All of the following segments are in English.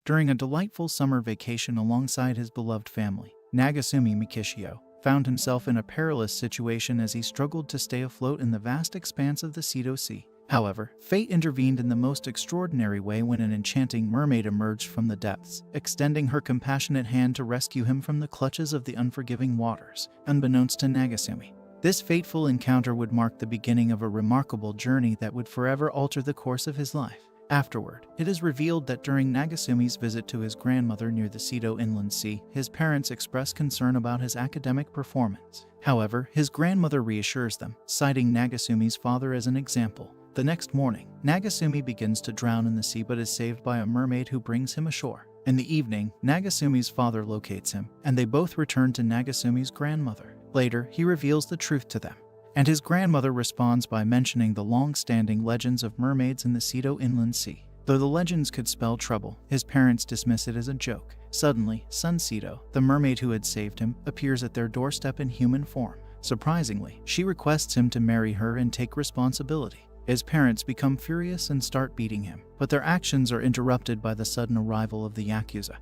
During a delightful summer vacation alongside his beloved family, Nagasumi Mikishio found himself in a perilous situation as he struggled to stay afloat in the vast expanse of the Seto Sea. However, fate intervened in the most extraordinary way when an enchanting mermaid emerged from the depths, extending her compassionate hand to rescue him from the clutches of the unforgiving waters. Unbeknownst to Nagasumi, this fateful encounter would mark the beginning of a remarkable journey that would forever alter the course of his life. Afterward, it is revealed that during Nagasumi's visit to his grandmother near the Seto Inland Sea, his parents express concern about his academic performance. However, his grandmother reassures them, citing Nagasumi's father as an example. The next morning, Nagasumi begins to drown in the sea but is saved by a mermaid who brings him ashore. In the evening, Nagasumi's father locates him, and they both return to Nagasumi's grandmother. Later, he reveals the truth to them, and his grandmother responds by mentioning the long-standing legends of mermaids in the Seto Inland Sea. Though the legends could spell trouble, his parents dismiss it as a joke. Suddenly, Sun Seto, the mermaid who had saved him, appears at their doorstep in human form. Surprisingly, she requests him to marry her and take responsibility. His parents become furious and start beating him, but their actions are interrupted by the sudden arrival of the Yakuza,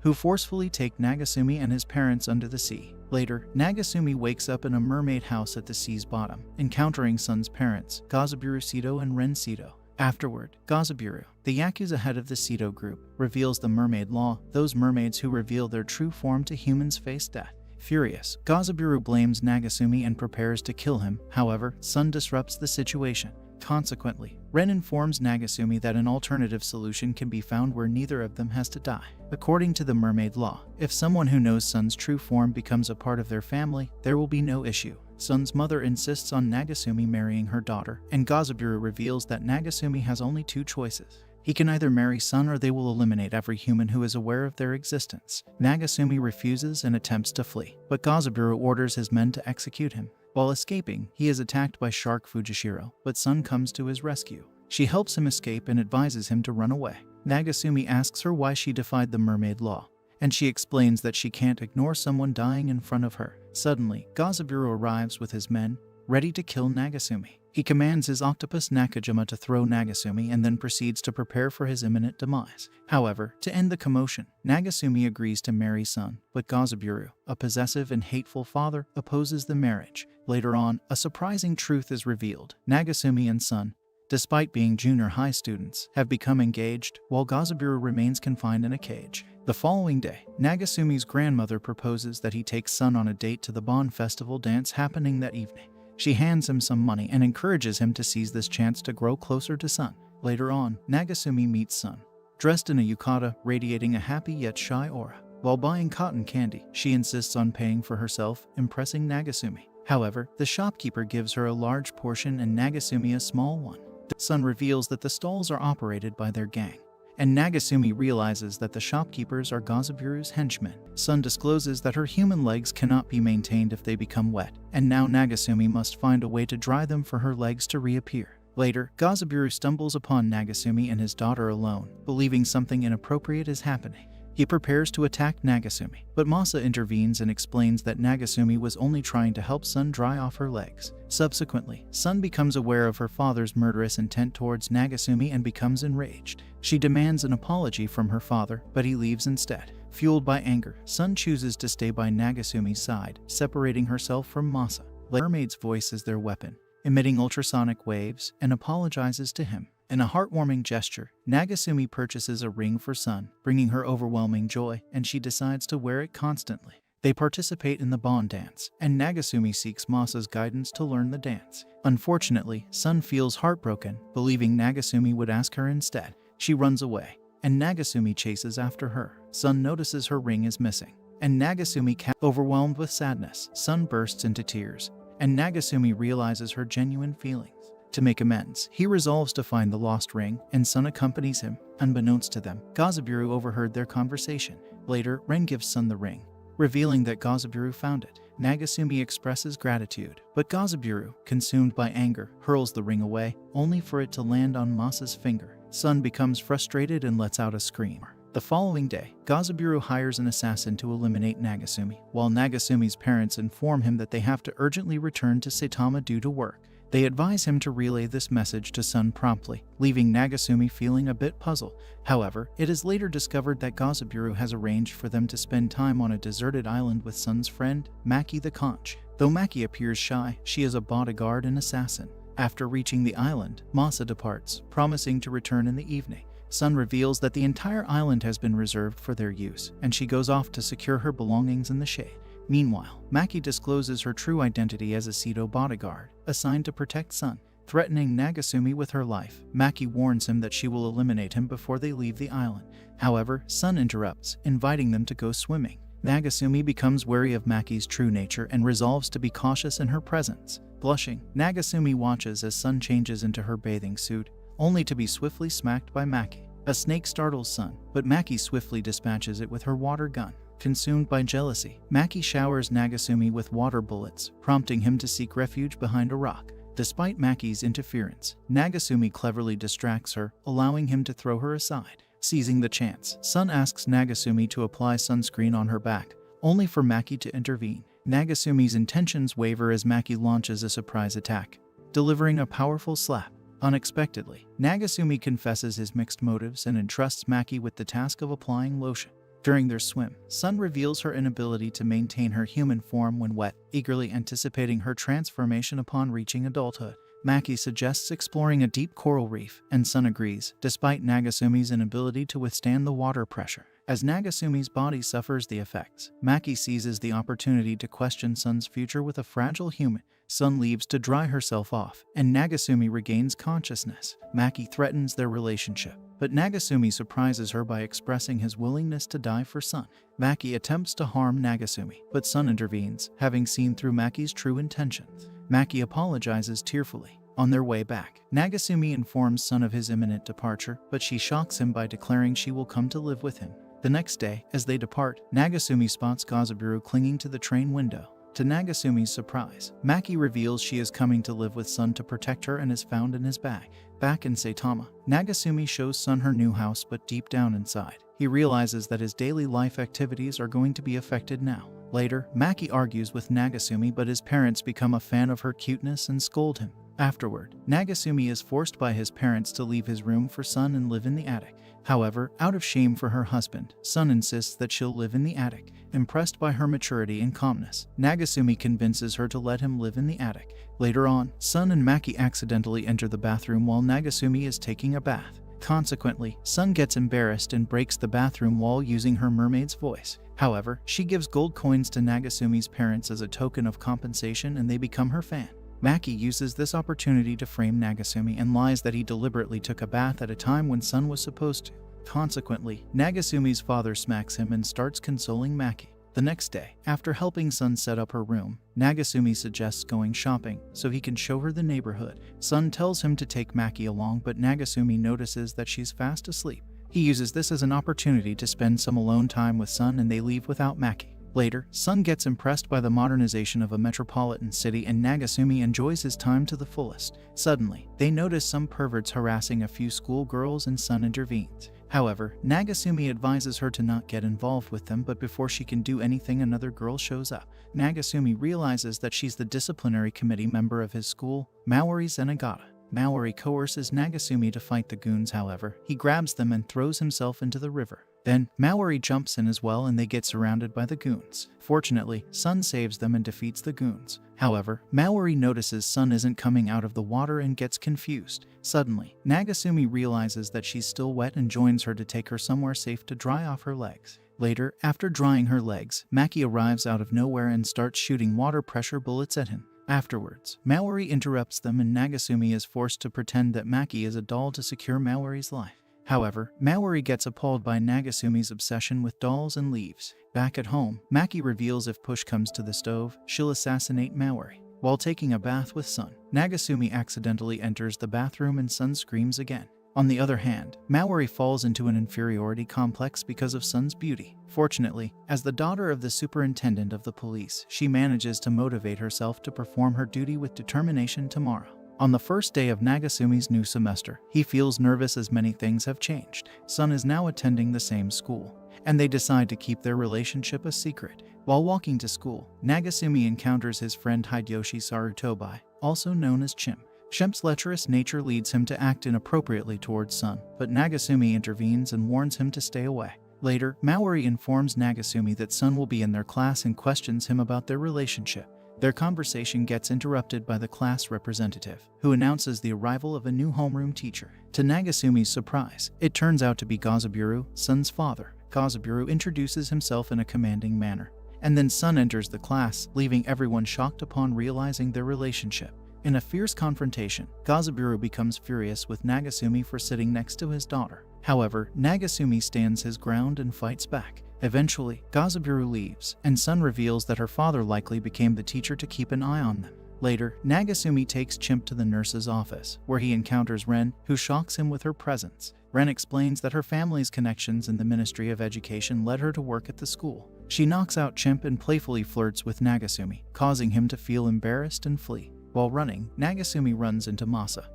who forcefully take Nagasumi and his parents under the sea. Later, Nagasumi wakes up in a mermaid house at the sea's bottom, encountering Sun's parents, Gazaburu Seto and Ren Seto. Afterward, Gazaburu, the Yakuza head of the Seto group, reveals the mermaid law. Those mermaids who reveal their true form to humans face death. Furious, Gazaburu blames Nagasumi and prepares to kill him. However, Sun disrupts the situation. Consequently, Ren informs Nagasumi that an alternative solution can be found where neither of them has to die. According to the mermaid law, if someone who knows Sun's true form becomes a part of their family, there will be no issue. Sun's mother insists on Nagasumi marrying her daughter, and Gazaburu reveals that Nagasumi has only two choices. He can either marry Sun or they will eliminate every human who is aware of their existence. Nagasumi refuses and attempts to flee, but Gazaburu orders his men to execute him. While escaping, he is attacked by Shark Fujishiro, but Sun comes to his rescue. She helps him escape and advises him to run away. Nagasumi asks her why she defied the mermaid law, and she explains that she can't ignore someone dying in front of her. Suddenly, Gazaburu arrives with his men, ready to kill Nagasumi. He commands his octopus Nakajima to throw Nagasumi and then proceeds to prepare for his imminent demise. However, to end the commotion, Nagasumi agrees to marry Sun, but Gazaburu, a possessive and hateful father, opposes the marriage. Later on, a surprising truth is revealed. Nagasumi and Sun, despite being junior high students, have become engaged, while Gazaburu remains confined in a cage. The following day, Nagasumi's grandmother proposes that he take Sun on a date to the Bon Festival dance happening that evening. She hands him some money and encourages him to seize this chance to grow closer to Sun. Later on, Nagasumi meets Sun, dressed in a yukata, radiating a happy yet shy aura. While buying cotton candy, she insists on paying for herself, impressing Nagasumi. However, the shopkeeper gives her a large portion and Nagasumi a small one. Sun reveals that the stalls are operated by their gang, and Nagasumi realizes that the shopkeepers are Gazaburu's henchmen. Sun discloses that her human legs cannot be maintained if they become wet, and now Nagasumi must find a way to dry them for her legs to reappear. Later, Gazaburu stumbles upon Nagasumi and his daughter alone, believing something inappropriate is happening. He prepares to attack Nagasumi, but Masa intervenes and explains that Nagasumi was only trying to help Sun dry off her legs. Subsequently, Sun becomes aware of her father's murderous intent towards Nagasumi and becomes enraged. She demands an apology from her father, but he leaves instead. Fueled by anger, Sun chooses to stay by Nagasumi's side, separating herself from Masa. The mermaid's voice is their weapon, emitting ultrasonic waves, and apologizes to him. In a heartwarming gesture, Nagasumi purchases a ring for Sun, bringing her overwhelming joy, and she decides to wear it constantly. They participate in the Bon dance, and Nagasumi seeks Masa's guidance to learn the dance. Unfortunately, Sun feels heartbroken, believing Nagasumi would ask her instead. She runs away, and Nagasumi chases after her. Sun notices her ring is missing, and Nagasumi, overwhelmed with sadness, Sun bursts into tears, and Nagasumi realizes her genuine feelings. To make amends, he resolves to find the lost ring, and Sun accompanies him. Unbeknownst to them, Gazaburu overheard their conversation. Later, Ren gives Sun the ring, revealing that Gazaburu found it. Nagasumi expresses gratitude, but Gazaburu, consumed by anger, hurls the ring away, only for it to land on Masa's finger. Sun becomes frustrated and lets out a scream. The following day, Gazaburu hires an assassin to eliminate Nagasumi, while Nagasumi's parents inform him that they have to urgently return to Saitama due to work. They advise him to relay this message to Sun promptly, leaving Nagasumi feeling a bit puzzled. However, it is later discovered that Gazaburu has arranged for them to spend time on a deserted island with Sun's friend, Maki the conch. Though Maki appears shy, she is a bodyguard and assassin. After reaching the island, Masa departs, promising to return in the evening. Sun reveals that the entire island has been reserved for their use, and she goes off to secure her belongings in the shade. Meanwhile, Maki discloses her true identity as a Seto bodyguard, assigned to protect Sun. Threatening Nagasumi with her life, Maki warns him that she will eliminate him before they leave the island. However, Sun interrupts, inviting them to go swimming. Nagasumi becomes wary of Maki's true nature and resolves to be cautious in her presence. Blushing, Nagasumi watches as Sun changes into her bathing suit, only to be swiftly smacked by Maki. A snake startles Sun, but Maki swiftly dispatches it with her water gun. Consumed by jealousy, Maki showers Nagasumi with water bullets, prompting him to seek refuge behind a rock. Despite Maki's interference, Nagasumi cleverly distracts her, allowing him to throw her aside. Seizing the chance, Sun asks Nagasumi to apply sunscreen on her back, only for Maki to intervene. Nagasumi's intentions waver as Maki launches a surprise attack, delivering a powerful slap. Unexpectedly, Nagasumi confesses his mixed motives and entrusts Maki with the task of applying lotion. During their swim, Sun reveals her inability to maintain her human form when wet, eagerly anticipating her transformation upon reaching adulthood. Maki suggests exploring a deep coral reef, and Sun agrees, despite Nagasumi's inability to withstand the water pressure. As Nagasumi's body suffers the effects, Maki seizes the opportunity to question Sun's future with a fragile human. Sun leaves to dry herself off, and Nagasumi regains consciousness. Maki threatens their relationship, but Nagasumi surprises her by expressing his willingness to die for Sun. Maki attempts to harm Nagasumi, but Sun intervenes, having seen through Maki's true intentions. Maki apologizes tearfully. On their way back, Nagasumi informs Sun of his imminent departure, but she shocks him by declaring she will come to live with him. The next day, as they depart, Nagasumi spots Gazaburu clinging to the train window. To Nagasumi's surprise, Maki reveals she is coming to live with Sun to protect her and is found in his bag. Back in Saitama, Nagasumi shows Sun her new house, but deep down inside, he realizes that his daily life activities are going to be affected now. Later, Maki argues with Nagasumi, but his parents become a fan of her cuteness and scold him. Afterward, Nagasumi is forced by his parents to leave his room for Sun and live in the attic. However, out of shame for her husband, Sun insists that she'll live in the attic. Impressed by her maturity and calmness, Nagasumi convinces her to let him live in the attic. Later on, Sun and Maki accidentally enter the bathroom while Nagasumi is taking a bath. Consequently, Sun gets embarrassed and breaks the bathroom wall using her mermaid's voice. However, she gives gold coins to Nagasumi's parents as a token of compensation and they become her fan. Maki uses this opportunity to frame Nagasumi and lies that he deliberately took a bath at a time when Sun was supposed to. Consequently, Nagasumi's father smacks him and starts consoling Maki. The next day, after helping Sun set up her room, Nagasumi suggests going shopping so he can show her the neighborhood. Sun tells him to take Maki along, but Nagasumi notices that she's fast asleep. He uses this as an opportunity to spend some alone time with Sun and they leave without Maki. Later, Sun gets impressed by the modernization of a metropolitan city and Nagasumi enjoys his time to the fullest. Suddenly, they notice some perverts harassing a few schoolgirls and Sun intervenes. However, Nagasumi advises her to not get involved with them, but before she can do anything, another girl shows up. Nagasumi realizes that she's the disciplinary committee member of his school, Marries and Agata. Maori coerces Nagasumi to fight the goons. However, he grabs them and throws himself into the river. Then, Maori jumps in as well and they get surrounded by the goons. Fortunately, Sun saves them and defeats the goons. However, Maori notices Sun isn't coming out of the water and gets confused. Suddenly, Nagasumi realizes that she's still wet and joins her to take her somewhere safe to dry off her legs. Later, after drying her legs, Maki arrives out of nowhere and starts shooting water pressure bullets at him. Afterwards, Maori interrupts them and Nagasumi is forced to pretend that Maki is a doll to secure Maori's life. However, Maori gets appalled by Nagasumi's obsession with dolls and leaves. Back at home, Maki reveals if push comes to the stove, she'll assassinate Maori. While taking a bath with Sun, Nagasumi accidentally enters the bathroom and Sun screams again. On the other hand, Maori falls into an inferiority complex because of Sun's beauty. Fortunately, as the daughter of the superintendent of the police, she manages to motivate herself to perform her duty with determination tomorrow. On the first day of Nagasumi's new semester, he feels nervous as many things have changed. Sun is now attending the same school. and they decide to keep their relationship a secret. While walking to school, Nagasumi encounters his friend Hideyoshi Sarutobi, also known as Chimp. Chimp's lecherous nature leads him to act inappropriately towards Sun, but Nagasumi intervenes and warns him to stay away. Later, Maori informs Nagasumi that Sun will be in their class and questions him about their relationship. Their conversation gets interrupted by the class representative, who announces the arrival of a new homeroom teacher. To Nagasumi's surprise, it turns out to be Gazaburu, Sun's father. Gazaburu introduces himself in a commanding manner, and then Sun enters the class, leaving everyone shocked upon realizing their relationship. In a fierce confrontation, Gazaburu becomes furious with Nagasumi for sitting next to his daughter. However, Nagasumi stands his ground and fights back. Eventually, Gazaburu leaves, and Sun reveals that her father likely became the teacher to keep an eye on them. Later, Nagasumi takes Chimp to the nurse's office, where he encounters Ren, who shocks him with her presence. Ren explains that her family's connections in the Ministry of Education led her to work at the school. She knocks out Chimp and playfully flirts with Nagasumi, causing him to feel embarrassed and flee. While running, Nagasumi runs into Masa,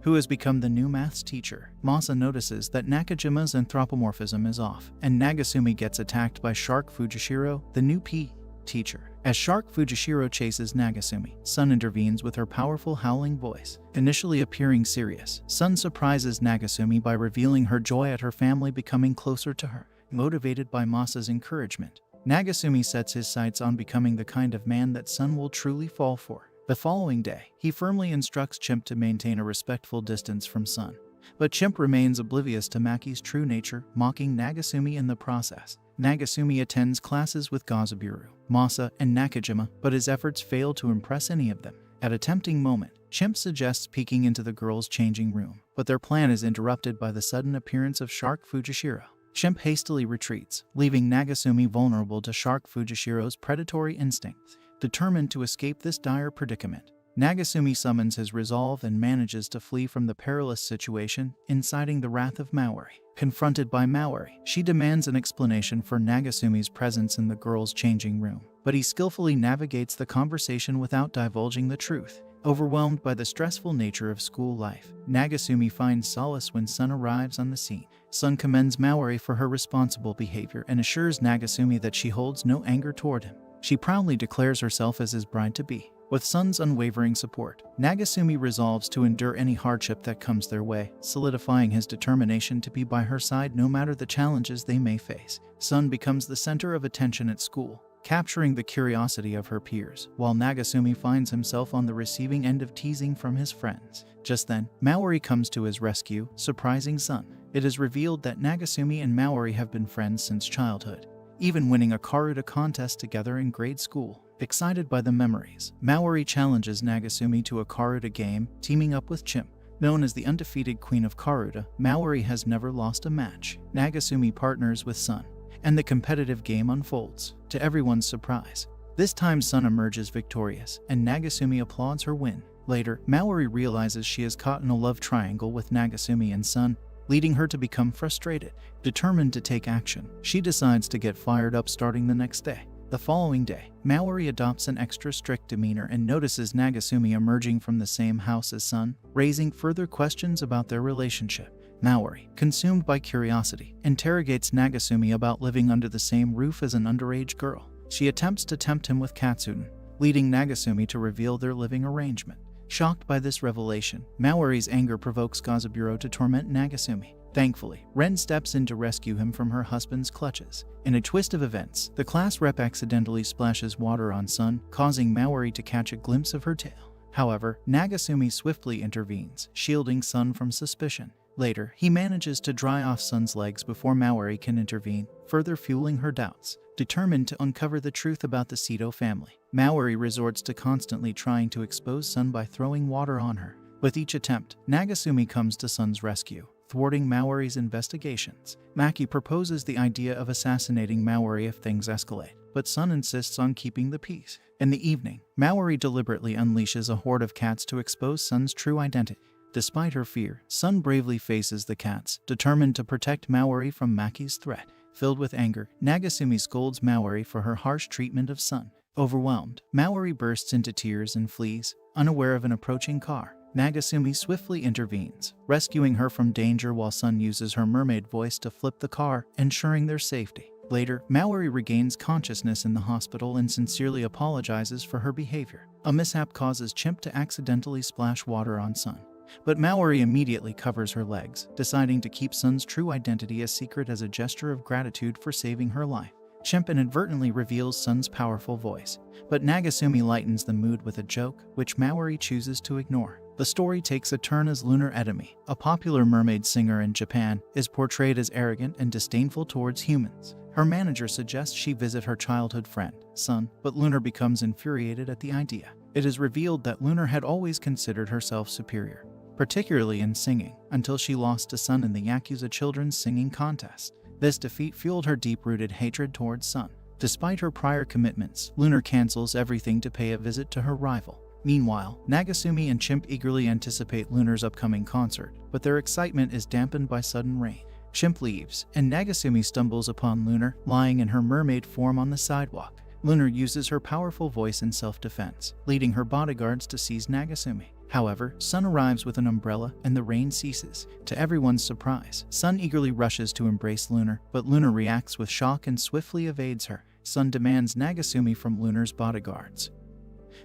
who has become the new maths teacher. Masa notices that Nakajima's anthropomorphism is off, and Nagasumi gets attacked by Shark Fujishiro, the new P teacher. As Shark Fujishiro chases Nagasumi, Sun intervenes with her powerful howling voice. Initially appearing serious, Sun surprises Nagasumi by revealing her joy at her family becoming closer to her. Motivated by Masa's encouragement, Nagasumi sets his sights on becoming the kind of man that Sun will truly fall for. The following day, he firmly instructs Chimp to maintain a respectful distance from Sun. But Chimp remains oblivious to Maki's true nature, mocking Nagasumi in the process. Nagasumi attends classes with Gazaburu, Masa, and Nakajima, but his efforts fail to impress any of them. At a tempting moment, Chimp suggests peeking into the girls' changing room, but their plan is interrupted by the sudden appearance of Shark Fujishiro. Chimp hastily retreats, leaving Nagasumi vulnerable to Shark Fujishiro's predatory instincts. Determined to escape this dire predicament, Nagasumi summons his resolve and manages to flee from the perilous situation, inciting the wrath of Maori. Confronted by Maori, she demands an explanation for Nagasumi's presence in the girls' changing room, but he skillfully navigates the conversation without divulging the truth. Overwhelmed by the stressful nature of school life, Nagasumi finds solace when Sun arrives on the scene. Sun commends Maori for her responsible behavior and assures Nagasumi that she holds no anger toward him. She proudly declares herself as his bride-to-be. With Sun's unwavering support, Nagasumi resolves to endure any hardship that comes their way, solidifying his determination to be by her side no matter the challenges they may face. Sun becomes the center of attention at school, capturing the curiosity of her peers, while Nagasumi finds himself on the receiving end of teasing from his friends. Just then, Maori comes to his rescue, surprising Sun. It is revealed that Nagasumi and Maori have been friends since childhood, even winning a Karuta contest together in grade school. Excited by the memories, Maori challenges Nagasumi to a Karuta game, teaming up with Chimp. Known as the undefeated Queen of Karuta, Maori has never lost a match. Nagasumi partners with Sun, and the competitive game unfolds. To everyone's surprise, this time Sun emerges victorious, and Nagasumi applauds her win. Later, Maori realizes she is caught in a love triangle with Nagasumi and Sun, leading her to become frustrated. Determined to take action, she decides to get fired up starting the next day. The following day, Maori adopts an extra strict demeanor and notices Nagasumi emerging from the same house as Sun, raising further questions about their relationship. Maori, consumed by curiosity, interrogates Nagasumi about living under the same roof as an underage girl. She attempts to tempt him with Katsuden, leading Nagasumi to reveal their living arrangement. Shocked by this revelation, Maori's anger provokes Gazaburo to torment Nagasumi. Thankfully, Ren steps in to rescue him from her husband's clutches. In a twist of events, the class rep accidentally splashes water on Sun, causing Maori to catch a glimpse of her tail. However, Nagasumi swiftly intervenes, shielding Sun from suspicion. Later, he manages to dry off Sun's legs before Maori can intervene, further fueling her doubts. Determined to uncover the truth about the Sito family, Maori resorts to constantly trying to expose Sun by throwing water on her. With each attempt, Nagasumi comes to Sun's rescue, thwarting Maori's investigations. Maki proposes the idea of assassinating Maori if things escalate, but Sun insists on keeping the peace. In the evening, Maori deliberately unleashes a horde of cats to expose Sun's true identity. Despite her fear, Sun bravely faces the cats, determined to protect Maori from Maki's threat. Filled with anger, Nagasumi scolds Maori for her harsh treatment of Sun. Overwhelmed, Maori bursts into tears and flees, unaware of an approaching car. Nagasumi swiftly intervenes, rescuing her from danger while Sun uses her mermaid voice to flip the car, ensuring their safety. Later, Mallory regains consciousness in the hospital and sincerely apologizes for her behavior. A mishap causes Chimp to accidentally splash water on Sun, but Mallory immediately covers her legs, deciding to keep Sun's true identity a secret as a gesture of gratitude for saving her life. Chimp inadvertently reveals Sun's powerful voice, but Nagasumi lightens the mood with a joke, which Mallory chooses to ignore. The story takes a turn as Lunar Edemy, a popular mermaid singer in Japan, is portrayed as arrogant and disdainful towards humans. Her manager suggests she visit her childhood friend, Sun, but Lunar becomes infuriated at the idea. It is revealed that Lunar had always considered herself superior, particularly in singing, until she lost to Sun in the Yakuza Children's Singing Contest. This defeat fueled her deep-rooted hatred towards Sun. Despite her prior commitments, Lunar cancels everything to pay a visit to her rival. Meanwhile, Nagasumi and Chimp eagerly anticipate Lunar's upcoming concert, but their excitement is dampened by sudden rain. Chimp leaves, and Nagasumi stumbles upon Lunar, lying in her mermaid form on the sidewalk. Lunar uses her powerful voice in self-defense, leading her bodyguards to seize Nagasumi. However, Sun arrives with an umbrella, and the rain ceases. To everyone's surprise, Sun eagerly rushes to embrace Lunar, but Lunar reacts with shock and swiftly evades her. Sun demands Nagasumi from Lunar's bodyguards,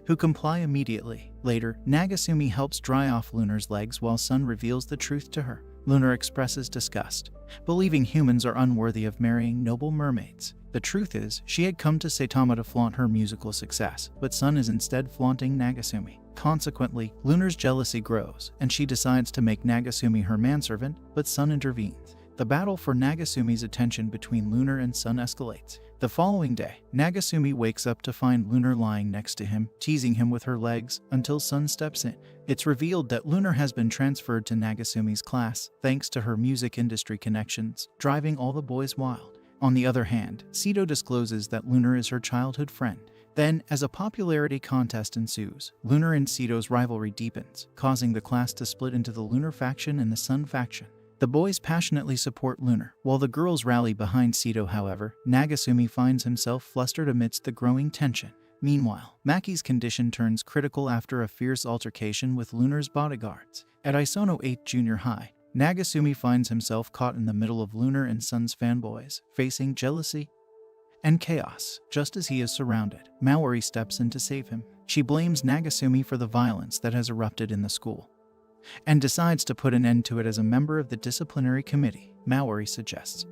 who comply immediately. Later, Nagasumi helps dry off Lunar's legs while Sun reveals the truth to her. Lunar expresses disgust, believing humans are unworthy of marrying noble mermaids. The truth is, she had come to Saitama to flaunt her musical success, but Sun is instead flaunting Nagasumi. Consequently, Lunar's jealousy grows, and she decides to make Nagasumi her manservant, but Sun intervenes. The battle for Nagasumi's attention between Lunar and Sun escalates. The following day, Nagasumi wakes up to find Lunar lying next to him, teasing him with her legs, until Sun steps in. It's revealed that Lunar has been transferred to Nagasumi's class, thanks to her music industry connections, driving all the boys wild. On the other hand, Sito discloses that Lunar is her childhood friend. Then, as a popularity contest ensues, Lunar and Sito's rivalry deepens, causing the class to split into the Lunar faction and the Sun faction. The boys passionately support Lunar, while the girls rally behind Sito. However, Nagasumi finds himself flustered amidst the growing tension. Meanwhile, Maki's condition turns critical after a fierce altercation with Lunar's bodyguards. At Isono 8 Junior High, Nagasumi finds himself caught in the middle of Lunar and Sun's fanboys, facing jealousy and chaos. Just as he is surrounded, Mallory steps in to save him. She blames Nagasumi for the violence that has erupted in the school, and decides to put an end to it as a member of the disciplinary committee. Mallory suggests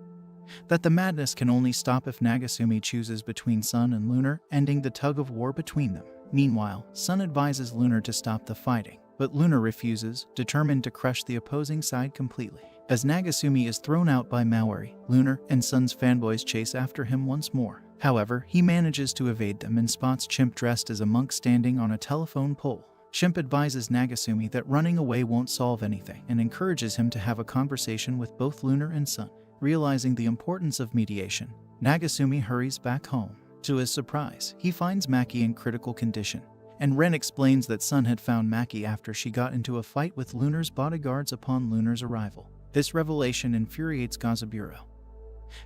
that the madness can only stop if Nagasumi chooses between Sun and Lunar, ending the tug-of-war between them. Meanwhile, Sun advises Lunar to stop the fighting, but Lunar refuses, determined to crush the opposing side completely. As Nagasumi is thrown out by Mallory, Lunar and Sun's fanboys chase after him once more. However, he manages to evade them and spots Chimp dressed as a monk standing on a telephone pole. Chimp advises Nagasumi that running away won't solve anything and encourages him to have a conversation with both Lunar and Sun. Realizing the importance of mediation, Nagasumi hurries back home. To his surprise, he finds Maki in critical condition, and Ren explains that Sun had found Maki after she got into a fight with Lunar's bodyguards upon Lunar's arrival. This revelation infuriates Gazaburo,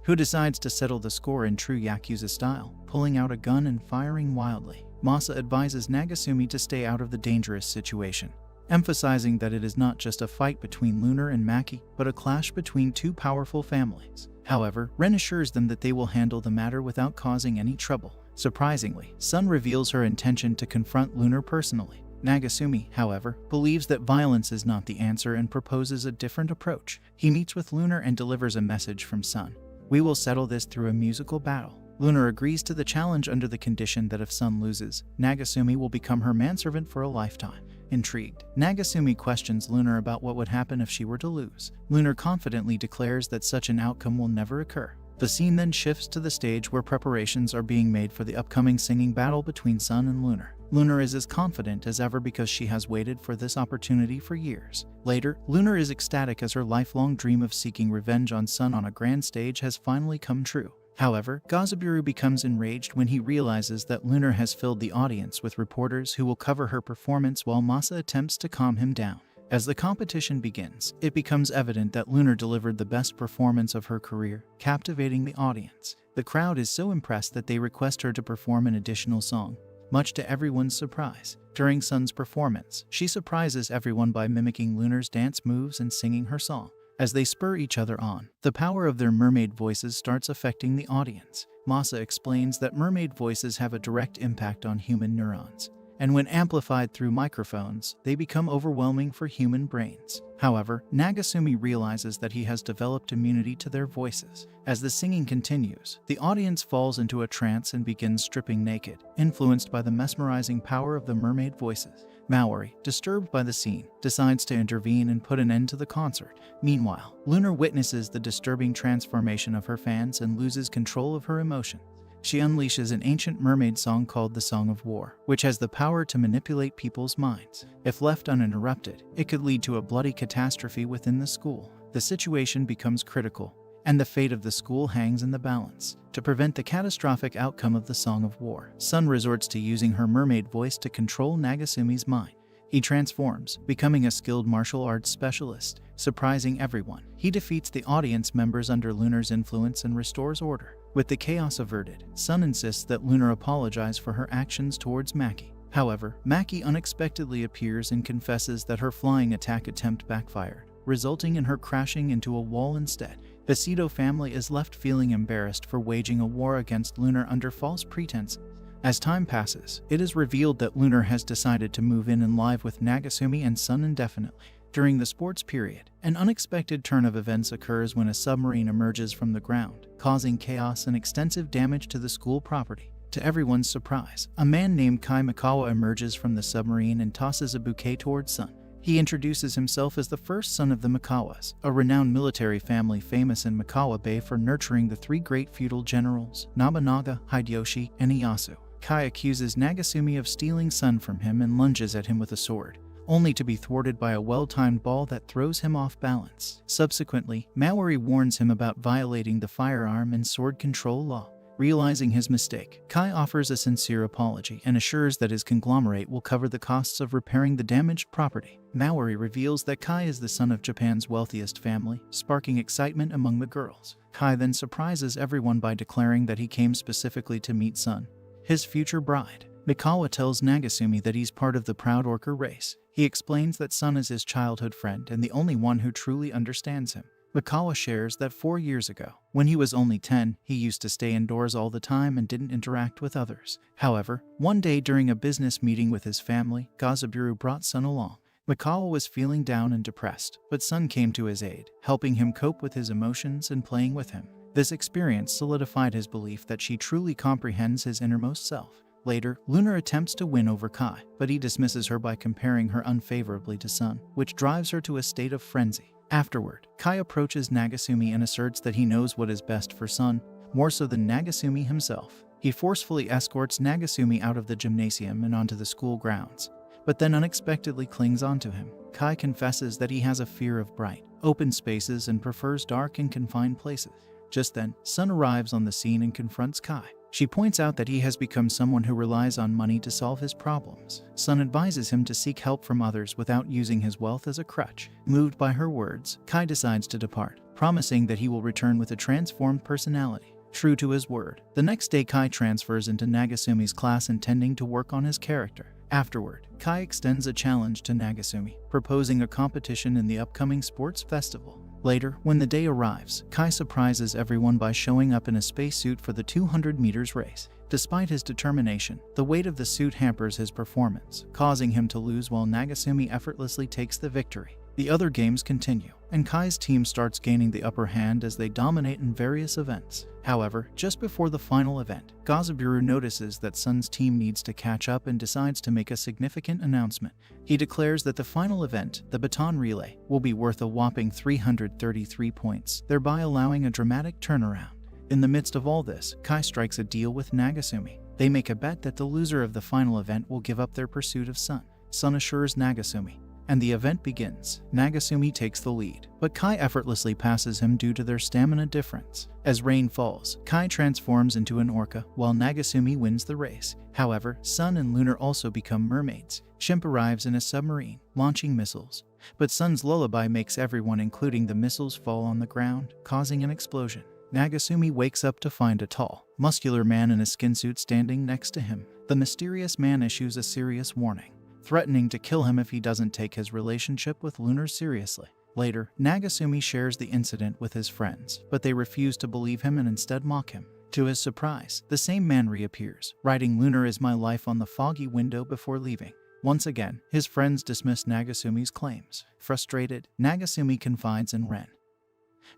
who decides to settle the score in true Yakuza style, pulling out a gun and firing wildly. Masa advises Nagasumi to stay out of the dangerous situation, emphasizing that it is not just a fight between Lunar and Maki, but a clash between two powerful families. However, Ren assures them that they will handle the matter without causing any trouble. Surprisingly, Sun reveals her intention to confront Lunar personally. Nagasumi, however, believes that violence is not the answer and proposes a different approach. He meets with Lunar and delivers a message from Sun. "We will settle this through a musical battle." Lunar agrees to the challenge under the condition that if Sun loses, Nagasumi will become her manservant for a lifetime. Intrigued, Nagasumi questions Lunar about what would happen if she were to lose. Lunar confidently declares that such an outcome will never occur. The scene then shifts to the stage where preparations are being made for the upcoming singing battle between Sun and Lunar. Lunar is as confident as ever because she has waited for this opportunity for years. Later, Lunar is ecstatic as her lifelong dream of seeking revenge on Sun on a grand stage has finally come true. However, Gazaburo becomes enraged when he realizes that Lunar has filled the audience with reporters who will cover her performance while Masa attempts to calm him down. As the competition begins, it becomes evident that Lunar delivered the best performance of her career, captivating the audience. The crowd is so impressed that they request her to perform an additional song. much to everyone's surprise. During Sun's performance, she surprises everyone by mimicking Lunar's dance moves and singing her song. As they spur each other on, the power of their mermaid voices starts affecting the audience. Masa explains that mermaid voices have a direct impact on human neurons, and when amplified through microphones, they become overwhelming for human brains. However, Nagasumi realizes that he has developed immunity to their voices. As the singing continues, the audience falls into a trance and begins stripping naked, influenced by the mesmerizing power of the mermaid voices. Maori, disturbed by the scene, decides to intervene and put an end to the concert. Meanwhile, Lunar witnesses the disturbing transformation of her fans and loses control of her emotions. She unleashes an ancient mermaid song called the Song of War, which has the power to manipulate people's minds. If left uninterrupted, it could lead to a bloody catastrophe within the school. The situation becomes critical, and the fate of the school hangs in the balance. To prevent the catastrophic outcome of the Song of War, Sun resorts to using her mermaid voice to control Nagasumi's mind. He transforms, becoming a skilled martial arts specialist, surprising everyone. He defeats the audience members under Lunar's influence and restores order. With the chaos averted, Sun insists that Lunar apologize for her actions towards Maki. However, Maki unexpectedly appears and confesses that her flying attack attempt backfired, resulting in her crashing into a wall instead. The Seto family is left feeling embarrassed for waging a war against Lunar under false pretenses. As time passes, it is revealed that Lunar has decided to move in and live with Nagasumi and Sun indefinitely. During the sports period, an unexpected turn of events occurs when a submarine emerges from the ground, causing chaos and extensive damage to the school property. To everyone's surprise, a man named Kai Mikawa emerges from the submarine and tosses a bouquet towards Sun. He introduces himself as the first son of the Mikawas, a renowned military family famous in Mikawa Bay for nurturing the three great feudal generals, Nobunaga, Hideyoshi, and Ieyasu. Kai accuses Nagasumi of stealing Sun from him and lunges at him with a sword, only to be thwarted by a well-timed ball that throws him off balance. Subsequently, Maori warns him about violating the firearm and sword control law. Realizing his mistake, Kai offers a sincere apology and assures that his conglomerate will cover the costs of repairing the damaged property. Maori reveals that Kai is the son of Japan's wealthiest family, sparking excitement among the girls. Kai then surprises everyone by declaring that he came specifically to meet Sun, his future bride. Mikawa tells Nagasumi that he's part of the proud Orca race. He explains that Sun is his childhood friend and the only one who truly understands him. Mikawa shares that 4 years ago, when he was only 10, he used to stay indoors all the time and didn't interact with others. However, one day during a business meeting with his family, Gazaburu brought Sun along. Mikawa was feeling down and depressed, but Sun came to his aid, helping him cope with his emotions and playing with him. This experience solidified his belief that she truly comprehends his innermost self. Later, Lunar attempts to win over Kai, but he dismisses her by comparing her unfavorably to Sun, which drives her to a state of frenzy. Afterward, Kai approaches Nagasumi and asserts that he knows what is best for Sun, more so than Nagasumi himself. He forcefully escorts Nagasumi out of the gymnasium and onto the school grounds, but then unexpectedly clings onto him. Kai confesses that he has a fear of bright, open spaces and prefers dark and confined places. Just then, Sun arrives on the scene and confronts Kai. She points out that he has become someone who relies on money to solve his problems. Sun advises him to seek help from others without using his wealth as a crutch. Moved by her words, Kai decides to depart, promising that he will return with a transformed personality. True to his word, the next day Kai transfers into Nagasumi's class intending to work on his character. Afterward, Kai extends a challenge to Nagasumi, proposing a competition in the upcoming sports festival. Later, when the day arrives, Kai surprises everyone by showing up in a spacesuit for the 200 meters race. Despite his determination, the weight of the suit hampers his performance, causing him to lose while Nagasumi effortlessly takes the victory. The other games continue, and Kai's team starts gaining the upper hand as they dominate in various events. However, just before the final event, Gazaburu notices that Sun's team needs to catch up and decides to make a significant announcement. He declares that the final event, the baton relay, will be worth a whopping 333 points, thereby allowing a dramatic turnaround. In the midst of all this, Kai strikes a deal with Nagasumi. They make a bet that the loser of the final event will give up their pursuit of Sun. Sun assures Nagasumi, and the event begins. Nagasumi takes the lead, but Kai effortlessly passes him due to their stamina difference. As rain falls, Kai transforms into an orca, while Nagasumi wins the race. However, Sun and Lunar also become mermaids. Shimp arrives in a submarine, launching missiles, but Sun's lullaby makes everyone, including the missiles, fall on the ground, causing an explosion. Nagasumi wakes up to find a tall, muscular man in a skin suit standing next to him. The mysterious man issues a serious warning, threatening to kill him if he doesn't take his relationship with Lunar seriously. Later, Nagasumi shares the incident with his friends, but they refuse to believe him and instead mock him. To his surprise, the same man reappears, writing "Lunar is my life" on the foggy window before leaving. Once again, his friends dismiss Nagasumi's claims. Frustrated, Nagasumi confides in Ren,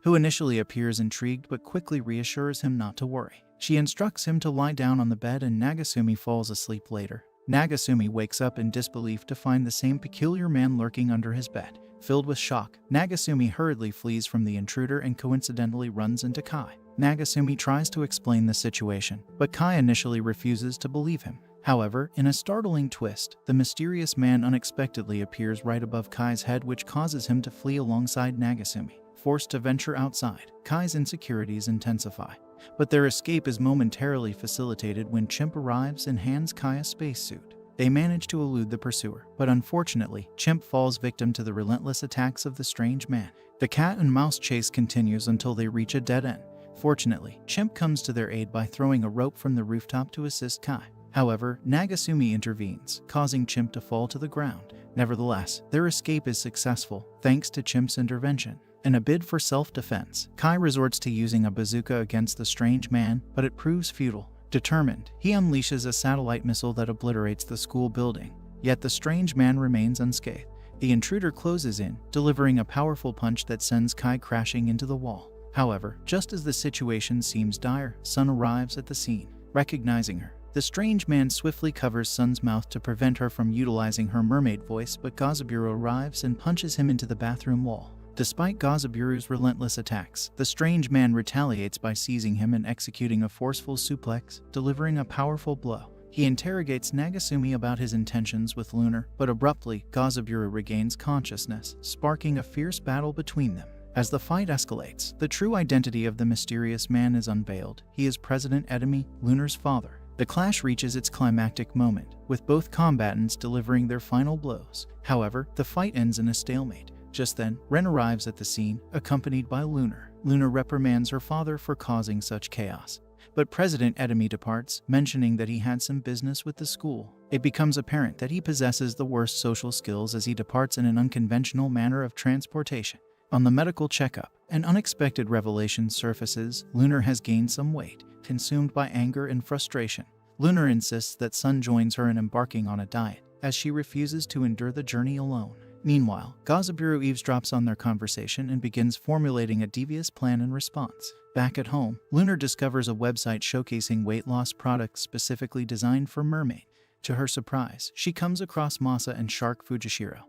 who initially appears intrigued but quickly reassures him not to worry. She instructs him to lie down on the bed and Nagasumi falls asleep later. Nagasumi wakes up in disbelief to find the same peculiar man lurking under his bed. Filled with shock, Nagasumi hurriedly flees from the intruder and coincidentally runs into Kai. Nagasumi tries to explain the situation, but Kai initially refuses to believe him. However, in a startling twist, the mysterious man unexpectedly appears right above Kai's head, which causes him to flee alongside Nagasumi. Forced to venture outside, Kai's insecurities intensify, but their escape is momentarily facilitated when Chimp arrives and hands Kai a spacesuit. They manage to elude the pursuer, but unfortunately, Chimp falls victim to the relentless attacks of the strange man. The cat and mouse chase continues until they reach a dead end. Fortunately, Chimp comes to their aid by throwing a rope from the rooftop to assist Kai. However, Nagasumi intervenes, causing Chimp to fall to the ground. Nevertheless, their escape is successful, thanks to Chimp's intervention. In a bid for self-defense, Kai resorts to using a bazooka against the strange man, but it proves futile. Determined, he unleashes a satellite missile that obliterates the school building. Yet the strange man remains unscathed. The intruder closes in, delivering a powerful punch that sends Kai crashing into the wall. However, just as the situation seems dire, Sun arrives at the scene. Recognizing her, the strange man swiftly covers Sun's mouth to prevent her from utilizing her mermaid voice, but Gazaburo arrives and punches him into the bathroom wall. Despite Gazaburu's relentless attacks, the strange man retaliates by seizing him and executing a forceful suplex, delivering a powerful blow. He interrogates Nagasumi about his intentions with Lunar, but abruptly, Gazaburo regains consciousness, sparking a fierce battle between them. As the fight escalates, the true identity of the mysterious man is unveiled. He is President Edemy, Lunar's father. The clash reaches its climactic moment, with both combatants delivering their final blows. However, the fight ends in a stalemate. Just then, Ren arrives at the scene, accompanied by Lunar. Lunar reprimands her father for causing such chaos, but President Edemy departs, mentioning that he had some business with the school. It becomes apparent that he possesses the worst social skills as he departs in an unconventional manner of transportation. On the medical checkup, an unexpected revelation surfaces. Lunar has gained some weight, consumed by anger and frustration. Lunar insists that Sun joins her in embarking on a diet, as she refuses to endure the journey alone. Meanwhile, Gazaburo eavesdrops on their conversation and begins formulating a devious plan in response. Back at home, Lunar discovers a website showcasing weight loss products specifically designed for Mermaid. To her surprise, she comes across Masa and Shark Fujishiro,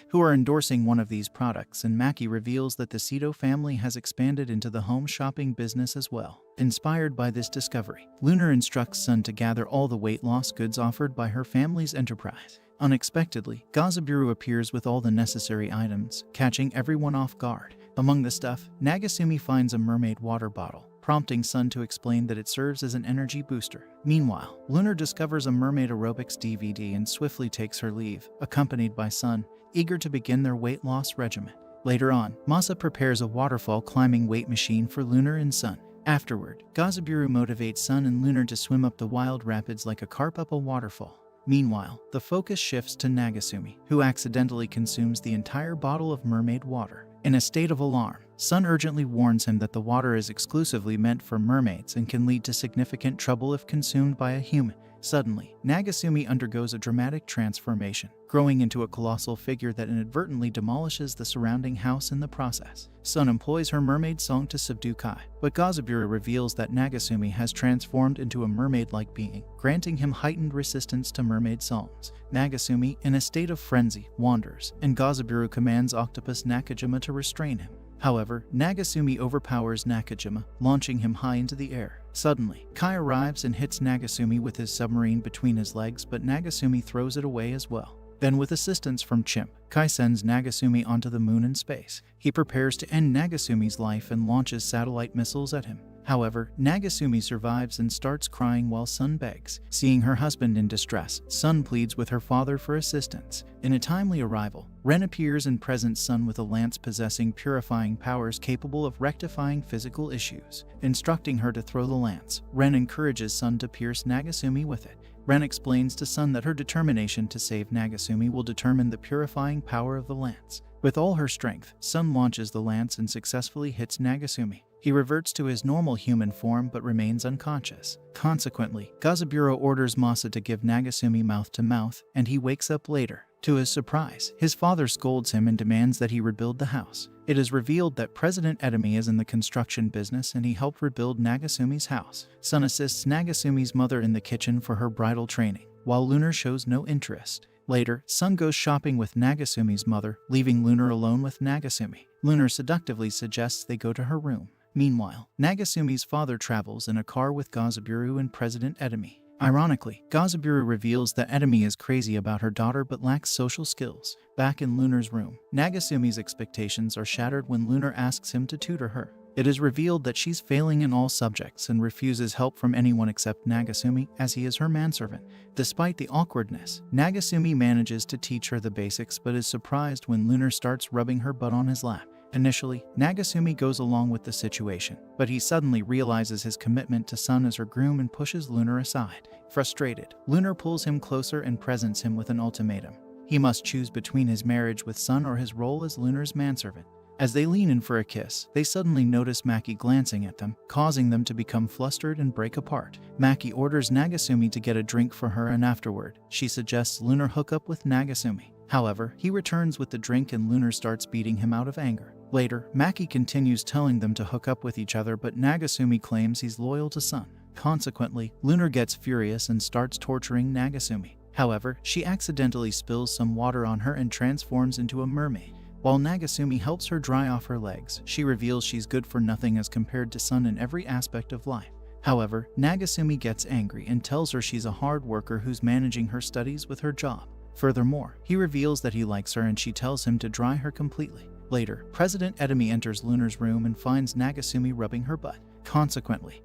who are endorsing one of these products, and Maki reveals that the Sito family has expanded into the home shopping business as well. Inspired by this discovery, Lunar instructs Sun to gather all the weight loss goods offered by her family's enterprise. Unexpectedly, Gazaburo appears with all the necessary items, catching everyone off guard. Among the stuff, Nagasumi finds a mermaid water bottle, prompting Sun to explain that it serves as an energy booster. Meanwhile, Lunar discovers a mermaid aerobics DVD and swiftly takes her leave, accompanied by Sun, eager to begin their weight loss regimen. Later on, Masa prepares a waterfall climbing weight machine for Lunar and Sun. Afterward, Gazaburo motivates Sun and Lunar to swim up the wild rapids like a carp up a waterfall. Meanwhile, the focus shifts to Nagasumi, who accidentally consumes the entire bottle of mermaid water. In a state of alarm, Sun urgently warns him that the water is exclusively meant for mermaids and can lead to significant trouble if consumed by a human. Suddenly, Nagasumi undergoes a dramatic transformation, growing into a colossal figure that inadvertently demolishes the surrounding house in the process. Sun employs her mermaid song to subdue Kai, but Gazaburo reveals that Nagasumi has transformed into a mermaid-like being, granting him heightened resistance to mermaid songs. Nagasumi, in a state of frenzy, wanders, and Gazaburo commands Octopus Nakajima to restrain him. However, Nagasumi overpowers Nakajima, launching him high into the air. Suddenly, Kai arrives and hits Nagasumi with his submarine between his legs, but Nagasumi throws it away as well. Then, with assistance from Chimp, Kai sends Nagasumi onto the moon in space. He prepares to end Nagasumi's life and launches satellite missiles at him. However, Nagasumi survives and starts crying while Sun begs. Seeing her husband in distress, Sun pleads with her father for assistance. In a timely arrival, Ren appears and presents Sun with a lance possessing purifying powers capable of rectifying physical issues. Instructing her to throw the lance, Ren encourages Sun to pierce Nagasumi with it. Ren explains to Sun that her determination to save Nagasumi will determine the purifying power of the lance. With all her strength, Sun launches the lance and successfully hits Nagasumi. He reverts to his normal human form but remains unconscious. Consequently, Gazaburo orders Masa to give Nagasumi mouth-to-mouth, and he wakes up later. To his surprise, his father scolds him and demands that he rebuild the house. It is revealed that President Edami is in the construction business and he helped rebuild Nagasumi's house. Sun assists Nagasumi's mother in the kitchen for her bridal training, while Lunar shows no interest. Later, Sun goes shopping with Nagasumi's mother, leaving Lunar alone with Nagasumi. Lunar seductively suggests they go to her room. Meanwhile, Nagasumi's father travels in a car with Gazaburo and President Edami. Ironically, Gazaburo reveals that Edami is crazy about her daughter but lacks social skills. Back in Lunar's room, Nagasumi's expectations are shattered when Lunar asks him to tutor her. It is revealed that she's failing in all subjects and refuses help from anyone except Nagasumi, as he is her manservant. Despite the awkwardness, Nagasumi manages to teach her the basics but is surprised when Lunar starts rubbing her butt on his lap. Initially, Nagasumi goes along with the situation, but he suddenly realizes his commitment to Sun as her groom and pushes Lunar aside. Frustrated, Lunar pulls him closer and presents him with an ultimatum. He must choose between his marriage with Sun or his role as Lunar's manservant. As they lean in for a kiss, they suddenly notice Maki glancing at them, causing them to become flustered and break apart. Maki orders Nagasumi to get a drink for her and afterward, she suggests Lunar hook up with Nagasumi. However, he returns with the drink and Lunar starts beating him out of anger. Later, Maki continues telling them to hook up with each other but Nagasumi claims he's loyal to Sun. Consequently, Lunar gets furious and starts torturing Nagasumi. However, she accidentally spills some water on her and transforms into a mermaid. While Nagasumi helps her dry off her legs, she reveals she's good for nothing as compared to Sun in every aspect of life. However, Nagasumi gets angry and tells her she's a hard worker who's managing her studies with her job. Furthermore, he reveals that he likes her and she tells him to dry her completely. Later, President Edami enters Lunar's room and finds Nagasumi rubbing her butt. Consequently,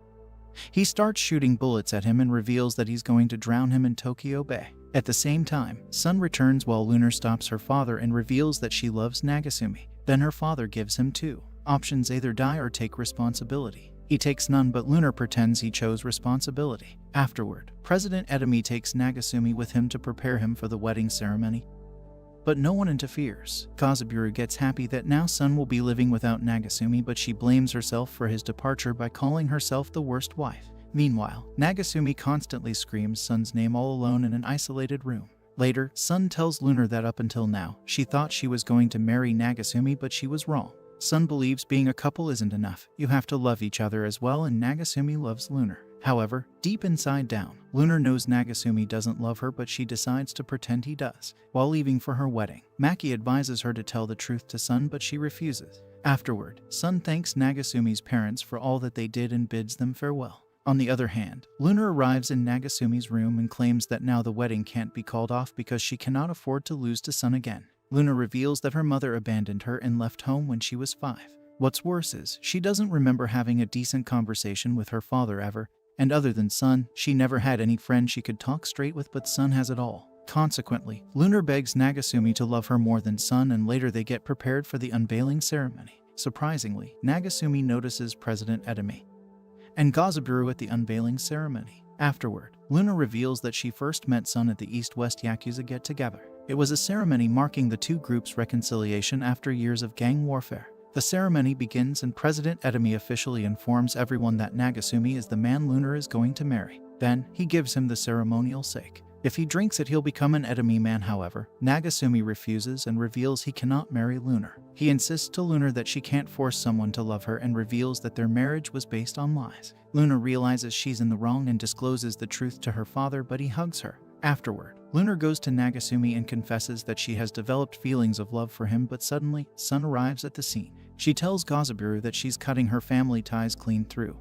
he starts shooting bullets at him and reveals that he's going to drown him in Tokyo Bay. At the same time, Sun returns while Lunar stops her father and reveals that she loves Nagasumi. Then her father gives him two options: either die or take responsibility. He takes none, but Lunar pretends he chose responsibility. Afterward, President Edami takes Nagasumi with him to prepare him for the wedding ceremony, but no one interferes. Kazaburo gets happy that now Sun will be living without Nagasumi, but she blames herself for his departure by calling herself the worst wife. Meanwhile, Nagasumi constantly screams Sun's name all alone in an isolated room. Later, Sun tells Lunar that up until now, she thought she was going to marry Nagasumi, but she was wrong. Sun believes being a couple isn't enough. You have to love each other as well, and Nagasumi loves Lunar. However, deep inside down, Lunar knows Nagasumi doesn't love her, but she decides to pretend he does. While leaving for her wedding, Maki advises her to tell the truth to Sun, but she refuses. Afterward, Sun thanks Nagasumi's parents for all that they did and bids them farewell. On the other hand, Lunar arrives in Nagasumi's room and claims that now the wedding can't be called off because she cannot afford to lose to Sun again. Lunar reveals that her mother abandoned her and left home when she was 5. What's worse is, she doesn't remember having a decent conversation with her father ever, and other than Sun, she never had any friend she could talk straight with, but Sun has it all. Consequently, Lunar begs Nagasumi to love her more than Sun, and later they get prepared for the unveiling ceremony. Surprisingly, Nagasumi notices President Edami and Gazaburo at the unveiling ceremony. Afterward, Lunar reveals that she first met Sun at the East-West Yakuza get-together. It was a ceremony marking the two groups' reconciliation after years of gang warfare. The ceremony begins and President Edami officially informs everyone that Nagasumi is the man Lunar is going to marry. Then, he gives him the ceremonial sake. If he drinks it, he'll become an Edami man. However, Nagasumi refuses and reveals he cannot marry Lunar. He insists to Lunar that she can't force someone to love her and reveals that their marriage was based on lies. Lunar realizes she's in the wrong and discloses the truth to her father, but he hugs her. Afterward, Lunar goes to Nagasumi and confesses that she has developed feelings of love for him, but suddenly, Sun arrives at the scene. She tells Gazaburo that she's cutting her family ties clean through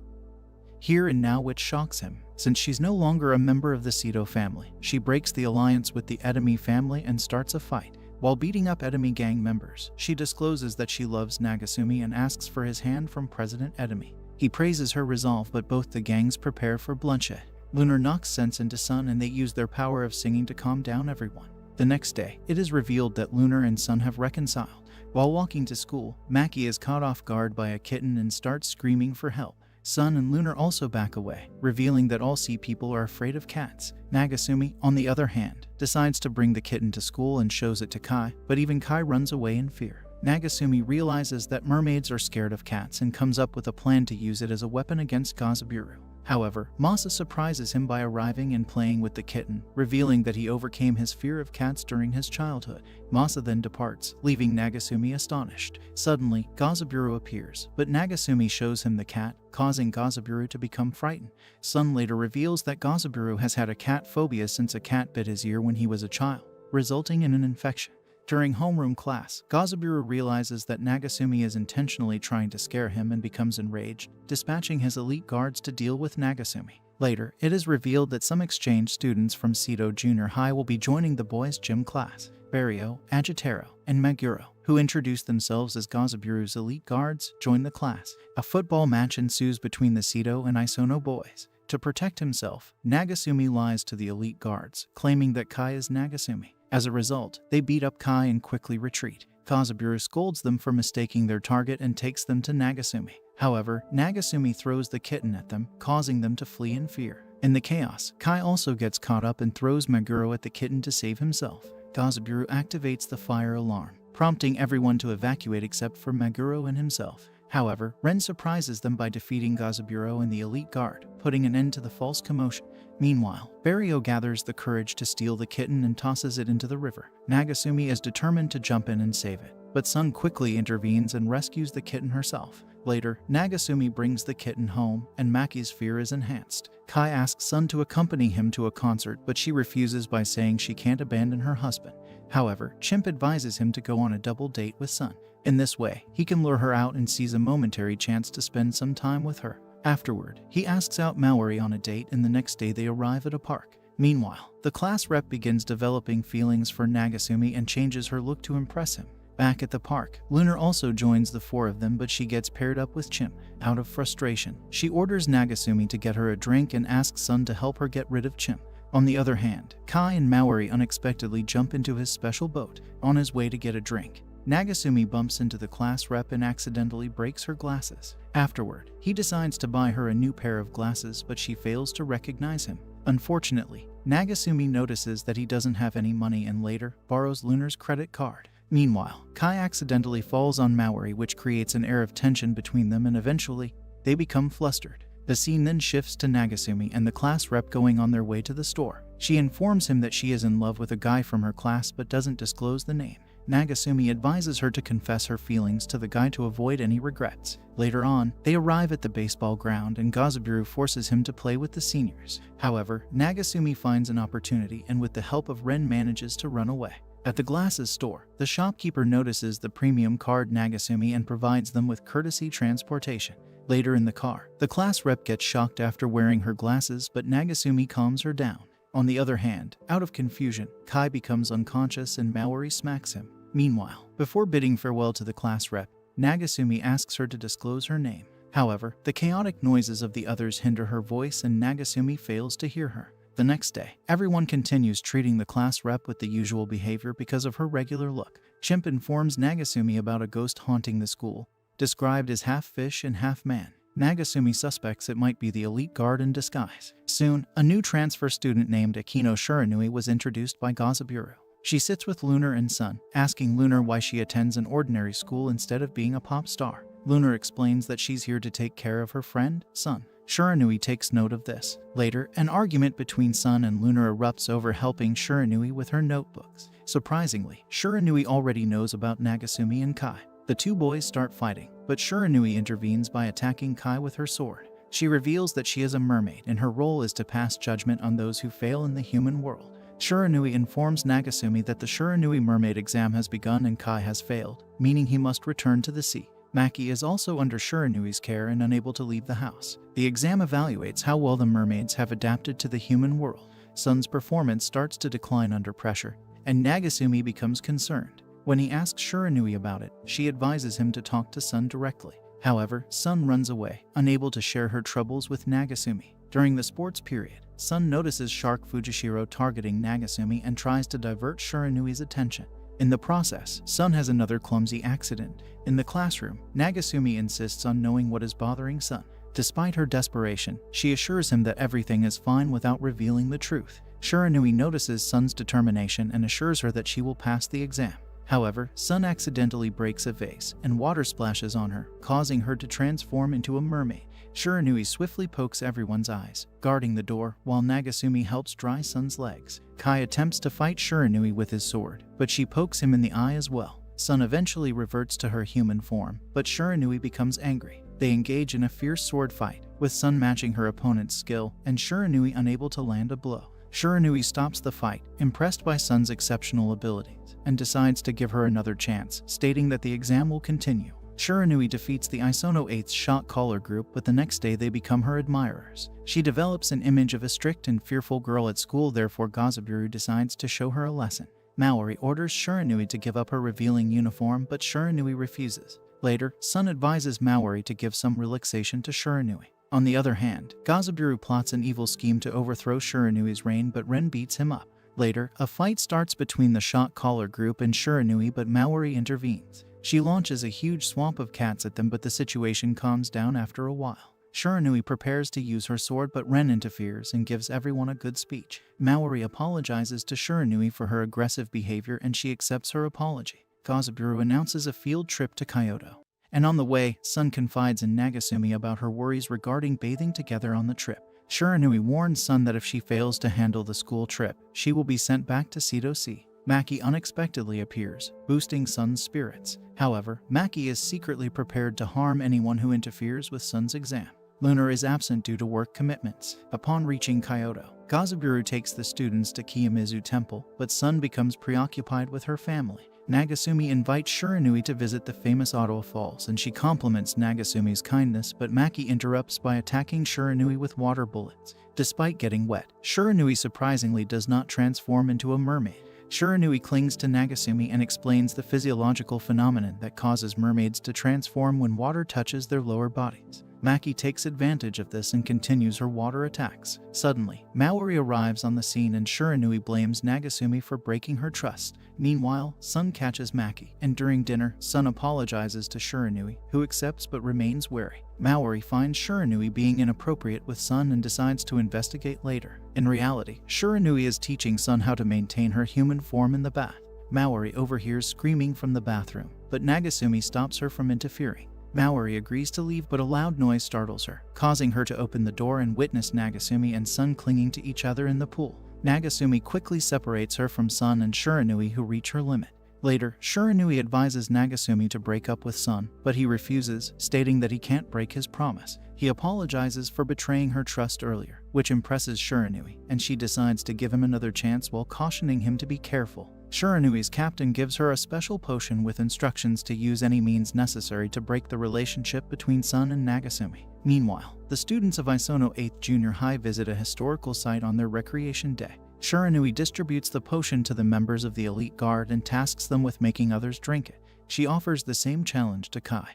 here and now, which shocks him. Since she's no longer a member of the Seto family, she breaks the alliance with the Edami family and starts a fight. While beating up Edami gang members, she discloses that she loves Nagasumi and asks for his hand from President Edami. He praises her resolve, but both the gangs prepare for bloodshed. Lunar knocks sense into Sun and they use their power of singing to calm down everyone. The next day, it is revealed that Lunar and Sun have reconciled. While walking to school, Maki is caught off guard by a kitten and starts screaming for help. Sun and Lunar also back away, revealing that all sea people are afraid of cats. Nagasumi, on the other hand, decides to bring the kitten to school and shows it to Kai, but even Kai runs away in fear. Nagasumi realizes that mermaids are scared of cats and comes up with a plan to use it as a weapon against Gazaburu. However, Masa surprises him by arriving and playing with the kitten, revealing that he overcame his fear of cats during his childhood. Masa then departs, leaving Nagasumi astonished. Suddenly, Gazaburu appears, but Nagasumi shows him the cat, causing Gazaburu to become frightened. Sun later reveals that Gazaburu has had a cat phobia since a cat bit his ear when he was a child, resulting in an infection. During homeroom class, Gazaburu realizes that Nagasumi is intentionally trying to scare him and becomes enraged, dispatching his elite guards to deal with Nagasumi. Later, it is revealed that some exchange students from Seto Junior High will be joining the boys' gym class. Barrio, Agitero, and Maguro, who introduce themselves as Gazaburu's elite guards, join the class. A football match ensues between the Seto and Isono boys. To protect himself, Nagasumi lies to the elite guards, claiming that Kai is Nagasumi. As a result, they beat up Kai and quickly retreat. Gazaburu scolds them for mistaking their target and takes them to Nagasumi. However, Nagasumi throws the kitten at them, causing them to flee in fear. In the chaos, Kai also gets caught up and throws Maguro at the kitten to save himself. Gazaburu activates the fire alarm, prompting everyone to evacuate except for Maguro and himself. However, Ren surprises them by defeating Gazaburo and the elite guard, putting an end to the false commotion. Meanwhile, Barrio gathers the courage to steal the kitten and tosses it into the river. Nagasumi is determined to jump in and save it, but Sun quickly intervenes and rescues the kitten herself. Later, Nagasumi brings the kitten home, and Maki's fear is enhanced. Kai asks Sun to accompany him to a concert, but she refuses by saying she can't abandon her husband. However, Chimp advises him to go on a double date with Sun. In this way, he can lure her out and sees a momentary chance to spend some time with her. Afterward, he asks out Maori on a date, and the next day they arrive at a park. Meanwhile, the class rep begins developing feelings for Nagasumi and changes her look to impress him. Back at the park, Lunar also joins the four of them, but she gets paired up with Chimp. Out of frustration, she orders Nagasumi to get her a drink and asks Sun to help her get rid of Chimp. On the other hand, Kai and Maori unexpectedly jump into his special boat. On his way to get a drink, Nagasumi bumps into the class rep and accidentally breaks her glasses. Afterward, he decides to buy her a new pair of glasses, but she fails to recognize him. Unfortunately, Nagasumi notices that he doesn't have any money and later borrows Lunar's credit card. Meanwhile, Kai accidentally falls on Maori, which creates an air of tension between them, and eventually, they become flustered. The scene then shifts to Nagasumi and the class rep going on their way to the store. She informs him that she is in love with a guy from her class but doesn't disclose the name. Nagasumi advises her to confess her feelings to the guy to avoid any regrets. Later on, they arrive at the baseball ground and Gazaburu forces him to play with the seniors. However, Nagasumi finds an opportunity and with the help of Ren manages to run away. At the glasses store, the shopkeeper notices the premium card Nagasumi and provides them with courtesy transportation. Later in the car, the class rep gets shocked after wearing her glasses, but Nagasumi calms her down. On the other hand, out of confusion, Kai becomes unconscious and Maori smacks him. Meanwhile, before bidding farewell to the class rep, Nagasumi asks her to disclose her name. However, the chaotic noises of the others hinder her voice and Nagasumi fails to hear her. The next day, everyone continues treating the class rep with the usual behavior because of her regular look. Chimp informs Nagasumi about a ghost haunting the school, described as half fish and half man. Nagasumi suspects it might be the elite guard in disguise. Soon, a new transfer student named Akino Shiranui was introduced by Gazaburu. She sits with Lunar and Sun, asking Lunar why she attends an ordinary school instead of being a pop star. Lunar explains that she's here to take care of her friend, Sun. Shiranui takes note of this. Later, an argument between Sun and Lunar erupts over helping Shiranui with her notebooks. Surprisingly, Shiranui already knows about Nagasumi and Kai. The two boys start fighting, but Shiranui intervenes by attacking Kai with her sword. She reveals that she is a mermaid and her role is to pass judgment on those who fail in the human world. Shiranui informs Nagasumi that the Shiranui mermaid exam has begun and Kai has failed, meaning he must return to the sea. Maki is also under Shiranui's care and unable to leave the house. The exam evaluates how well the mermaids have adapted to the human world. Sun's performance starts to decline under pressure, and Nagasumi becomes concerned. When he asks Shiranui about it, she advises him to talk to Sun directly. However, Sun runs away, unable to share her troubles with Nagasumi. During the sports period, Sun notices Shark Fujishiro targeting Nagasumi and tries to divert Shiranui's attention. In the process, Sun has another clumsy accident. In the classroom, Nagasumi insists on knowing what is bothering Sun. Despite her desperation, she assures him that everything is fine without revealing the truth. Shiranui notices Sun's determination and assures her that she will pass the exam. However, Sun accidentally breaks a vase, and water splashes on her, causing her to transform into a mermaid. Shiranui swiftly pokes everyone's eyes, guarding the door, while Nagasumi helps dry Sun's legs. Kai attempts to fight Shiranui with his sword, but she pokes him in the eye as well. Sun eventually reverts to her human form, but Shiranui becomes angry. They engage in a fierce sword fight, with Sun matching her opponent's skill and Shiranui unable to land a blow. Shiranui stops the fight, impressed by Sun's exceptional abilities, and decides to give her another chance, stating that the exam will continue. Shiranui defeats the Isono 8th shot caller group, but the next day they become her admirers. She develops an image of a strict and fearful girl at school, therefore Gazaburu decides to show her a lesson. Maori orders Shiranui to give up her revealing uniform, but Shiranui refuses. Later, Sun advises Maori to give some relaxation to Shiranui. On the other hand, Gazaburu plots an evil scheme to overthrow Shiranui's reign, but Ren beats him up. Later, a fight starts between the shot caller group and Shiranui, but Maori intervenes. She launches a huge swamp of cats at them, but the situation calms down after a while. Shiranui prepares to use her sword, but Ren interferes and gives everyone a good speech. Maori apologizes to Shiranui for her aggressive behavior and she accepts her apology. Gazaburu announces a field trip to Kyoto. And on the way, Sun confides in Nagasumi about her worries regarding bathing together on the trip. Shiranui warns Sun that if she fails to handle the school trip, she will be sent back to Seto Sea. Maki unexpectedly appears, boosting Sun's spirits. However, Maki is secretly prepared to harm anyone who interferes with Sun's exam. Lunar is absent due to work commitments. Upon reaching Kyoto, Gazaburu takes the students to Kiyomizu Temple, but Sun becomes preoccupied with her family. Nagasumi invites Shiranui to visit the famous Ottawa Falls, and she compliments Nagasumi's kindness, but Maki interrupts by attacking Shiranui with water bullets. Despite getting wet, Shiranui surprisingly does not transform into a mermaid. Shiranui clings to Nagasumi and explains the physiological phenomenon that causes mermaids to transform when water touches their lower bodies. Maki takes advantage of this and continues her water attacks. Suddenly, Maori arrives on the scene and Shiranui blames Nagasumi for breaking her trust. Meanwhile, Sun catches Maki, and during dinner, Sun apologizes to Shiranui, who accepts but remains wary. Maori finds Shiranui being inappropriate with Sun and decides to investigate later. In reality, Shiranui is teaching Sun how to maintain her human form in the bath. Maori overhears screaming from the bathroom, but Nagasumi stops her from interfering. Maori agrees to leave, but a loud noise startles her, causing her to open the door and witness Nagasumi and Sun clinging to each other in the pool. Nagasumi quickly separates her from Sun and Shiranui, who reach her limit. Later, Shiranui advises Nagasumi to break up with Sun, but he refuses, stating that he can't break his promise. He apologizes for betraying her trust earlier, which impresses Shiranui, and she decides to give him another chance while cautioning him to be careful. Shiranui's captain gives her a special potion with instructions to use any means necessary to break the relationship between Sun and Nagasumi. Meanwhile, the students of Isono 8th Junior High visit a historical site on their recreation day. Shiranui distributes the potion to the members of the elite guard and tasks them with making others drink it. She offers the same challenge to Kai,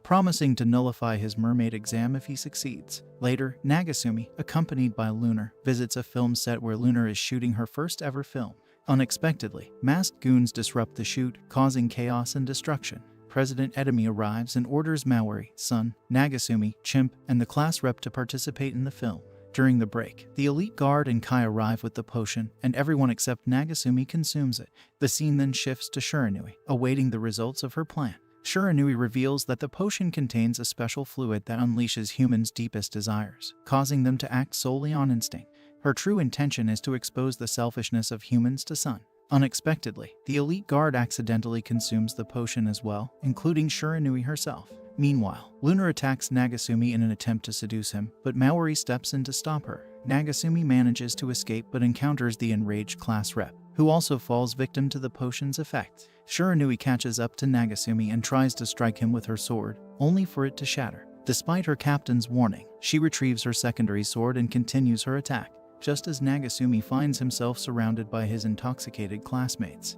promising to nullify his mermaid exam if he succeeds. Later, Nagasumi, accompanied by Lunar, visits a film set where Lunar is shooting her first ever film. Unexpectedly, masked goons disrupt the shoot, causing chaos and destruction. President Edemi arrives and orders Maori, Sun, Nagasumi, Chimp, and the class rep to participate in the film. During the break, the elite guard and Kai arrive with the potion, and everyone except Nagasumi consumes it. The scene then shifts to Shiranui, awaiting the results of her plan. Shiranui reveals that the potion contains a special fluid that unleashes humans' deepest desires, causing them to act solely on instinct. Her true intention is to expose the selfishness of humans to Sun. Unexpectedly, the elite guard accidentally consumes the potion as well, including Shiranui herself. Meanwhile, Lunar attacks Nagasumi in an attempt to seduce him, but Maori steps in to stop her. Nagasumi manages to escape but encounters the enraged class rep, who also falls victim to the potion's effects. Shiranui catches up to Nagasumi and tries to strike him with her sword, only for it to shatter. Despite her captain's warning, she retrieves her secondary sword and continues her attack, just as Nagasumi finds himself surrounded by his intoxicated classmates.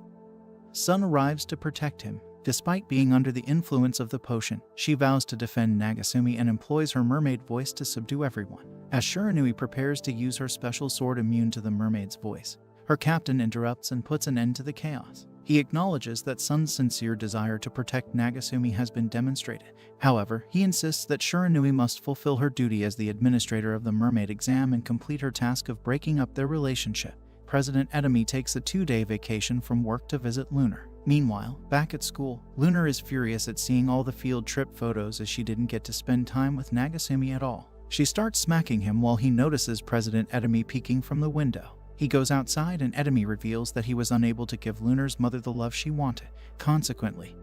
Sun arrives to protect him. Despite being under the influence of the potion, she vows to defend Nagasumi and employs her mermaid voice to subdue everyone. As Shiranui prepares to use her special sword immune to the mermaid's voice, her captain interrupts and puts an end to the chaos. He acknowledges that Sun's sincere desire to protect Nagasumi has been demonstrated. However, he insists that Shiranui must fulfill her duty as the administrator of the mermaid exam and complete her task of breaking up their relationship. President Edemy takes a 2-day vacation from work to visit Lunar. Meanwhile, back at school, Lunar is furious at seeing all the field trip photos as she didn't get to spend time with Nagasumi at all. She starts smacking him while he notices President Edemy peeking from the window. He goes outside and Edemy reveals that he was unable to give Lunar's mother the love she wanted. Consequently,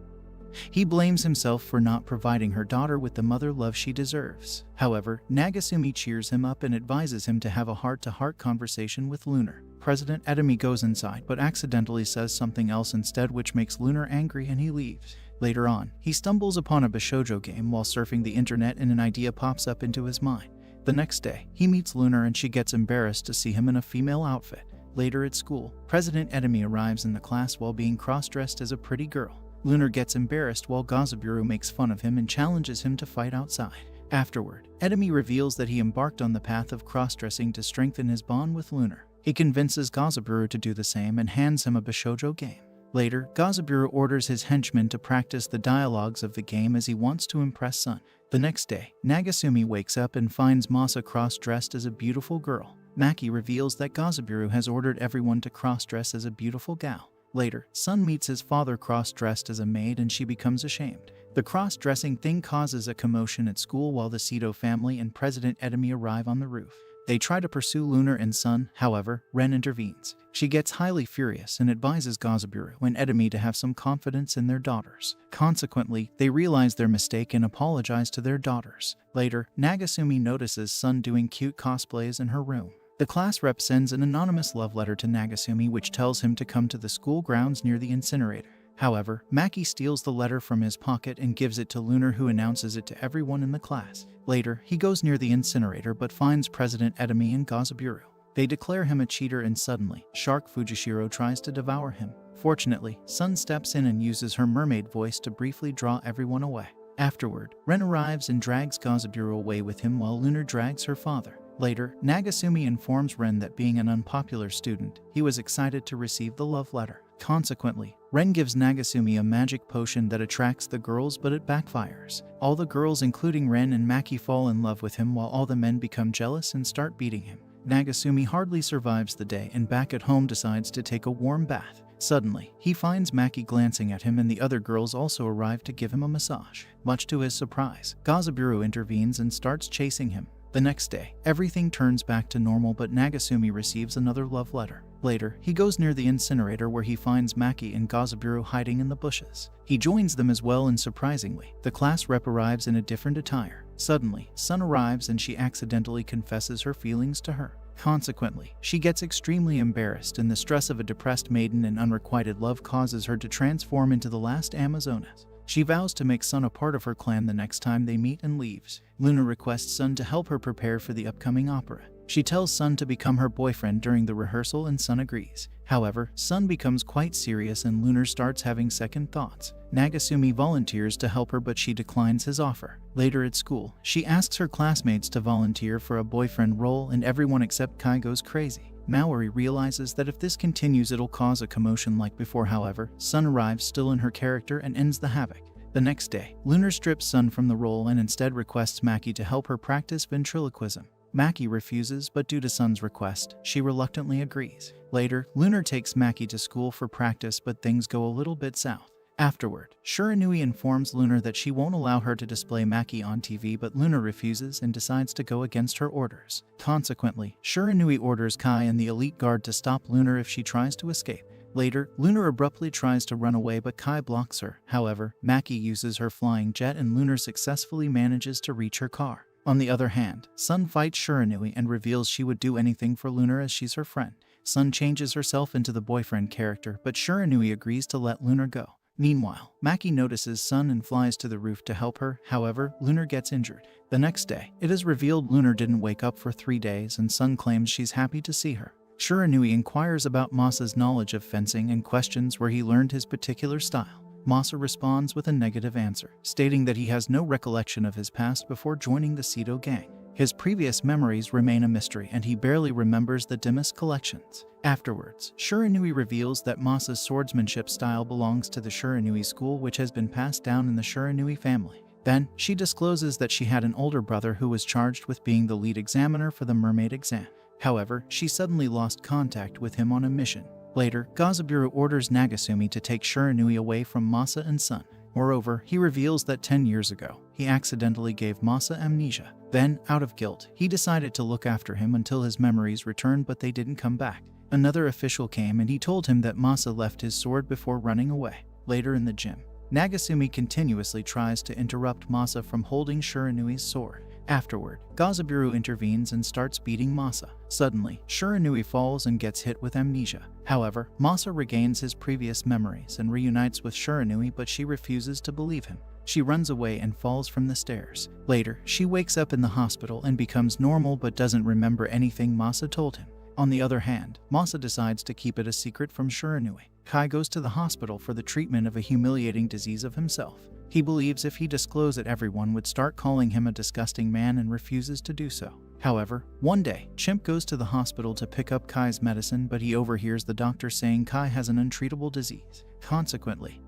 he blames himself for not providing her daughter with the mother love she deserves. However, Nagasumi cheers him up and advises him to have a heart-to-heart conversation with Lunar. President Edemy goes inside but accidentally says something else instead, which makes Lunar angry and he leaves. Later on, he stumbles upon a Bishoujo game while surfing the internet and an idea pops up into his mind. The next day, he meets Lunar and she gets embarrassed to see him in a female outfit. Later at school, President Edemy arrives in the class while being cross-dressed as a pretty girl. Lunar gets embarrassed while Gazaburu makes fun of him and challenges him to fight outside. Afterward, Edemy reveals that he embarked on the path of cross-dressing to strengthen his bond with Lunar. He convinces Gazaburu to do the same and hands him a Bishoujo game. Later, Gazaburu orders his henchmen to practice the dialogues of the game as he wants to impress Sun. The next day, Nagasumi wakes up and finds Masa cross-dressed as a beautiful girl. Maki reveals that Gazaburu has ordered everyone to cross-dress as a beautiful gal. Later, Sun meets his father cross-dressed as a maid and she becomes ashamed. The cross-dressing thing causes a commotion at school while the Sito family and President Edemy arrive on the roof. They try to pursue Lunar and Sun, however, Ren intervenes. She gets highly furious and advises Gazaburu and Edemy to have some confidence in their daughters. Consequently, they realize their mistake and apologize to their daughters. Later, Nagasumi notices Sun doing cute cosplays in her room. The class rep sends an anonymous love letter to Nagasumi which tells him to come to the school grounds near the incinerator. However, Maki steals the letter from his pocket and gives it to Lunar, who announces it to everyone in the class. Later, he goes near the incinerator but finds President Edemy and Gazaburu. They declare him a cheater and suddenly, Shark Fujishiro tries to devour him. Fortunately, Sun steps in and uses her mermaid voice to briefly draw everyone away. Afterward, Ren arrives and drags Gazaburu away with him while Lunar drags her father. Later, Nagasumi informs Ren that being an unpopular student, he was excited to receive the love letter. Consequently, Ren gives Nagasumi a magic potion that attracts the girls, but it backfires. All the girls, including Ren and Maki, fall in love with him while all the men become jealous and start beating him. Nagasumi hardly survives the day and back at home decides to take a warm bath. Suddenly, he finds Maki glancing at him and the other girls also arrive to give him a massage. Much to his surprise, Gazaburu intervenes and starts chasing him. The next day, everything turns back to normal but Nagasumi receives another love letter. Later, he goes near the incinerator where he finds Maki and Gazaburu hiding in the bushes. He joins them as well and surprisingly, the class rep arrives in a different attire. Suddenly, Sun arrives and she accidentally confesses her feelings to her. Consequently, she gets extremely embarrassed and the stress of a depressed maiden and unrequited love causes her to transform into the last Amazoness. She vows to make Sun a part of her clan the next time they meet and leaves. Luna requests Sun to help her prepare for the upcoming opera. She tells Sun to become her boyfriend during the rehearsal and Sun agrees. However, Sun becomes quite serious and Lunar starts having second thoughts. Nagasumi volunteers to help her but she declines his offer. Later at school, she asks her classmates to volunteer for a boyfriend role and everyone except Kai goes crazy. Maori realizes that if this continues it'll cause a commotion like before. However, Sun arrives still in her character and ends the havoc. The next day, Lunar strips Sun from the role and instead requests Maki to help her practice ventriloquism. Maki refuses, but due to Sun's request, she reluctantly agrees. Later, Lunar takes Maki to school for practice but things go a little bit south. Afterward, Shiranui informs Lunar that she won't allow her to display Maki on TV but Lunar refuses and decides to go against her orders. Consequently, Shiranui orders Kai and the elite guard to stop Lunar if she tries to escape. Later, Lunar abruptly tries to run away but Kai blocks her. However, Maki uses her flying jet and Lunar successfully manages to reach her car. On the other hand, Sun fights Shiranui and reveals she would do anything for Lunar as she's her friend. Sun changes herself into the boyfriend character but Shiranui agrees to let Lunar go. Meanwhile, Maki notices Sun and flies to the roof to help her. However, Lunar gets injured. The next day, it is revealed Lunar didn't wake up for 3 days and Sun claims she's happy to see her. Shiranui inquires about Masa's knowledge of fencing and questions where he learned his particular style. Masa responds with a negative answer, stating that he has no recollection of his past before joining the Seto gang. His previous memories remain a mystery and he barely remembers the dimmest collections. Afterwards, Shiranui reveals that Masa's swordsmanship style belongs to the Shiranui school, which has been passed down in the Shiranui family. Then, she discloses that she had an older brother who was charged with being the lead examiner for the Mermaid exam. However, she suddenly lost contact with him on a mission. Later, Gazaburo orders Nagasumi to take Shiranui away from Masa and Sun. Moreover, he reveals that 10 years ago, he accidentally gave Masa amnesia. Then, out of guilt, he decided to look after him until his memories returned, but they didn't come back. Another official came and he told him that Masa left his sword before running away. Later in the gym, Nagasumi continuously tries to interrupt Masa from holding Shiranui's sword. Afterward, Gazaburo intervenes and starts beating Masa. Suddenly, Shiranui falls and gets hit with amnesia. However, Masa regains his previous memories and reunites with Shiranui, but she refuses to believe him. She runs away and falls from the stairs. Later, she wakes up in the hospital and becomes normal but doesn't remember anything Masa told him. On the other hand, Masa decides to keep it a secret from Shiranui. Kai goes to the hospital for the treatment of a humiliating disease of himself. He believes if he disclosed it, everyone would start calling him a disgusting man and refuses to do so. However, one day, Chimp goes to the hospital to pick up Kai's medicine, but he overhears the doctor saying Kai has an untreatable disease. Consequently,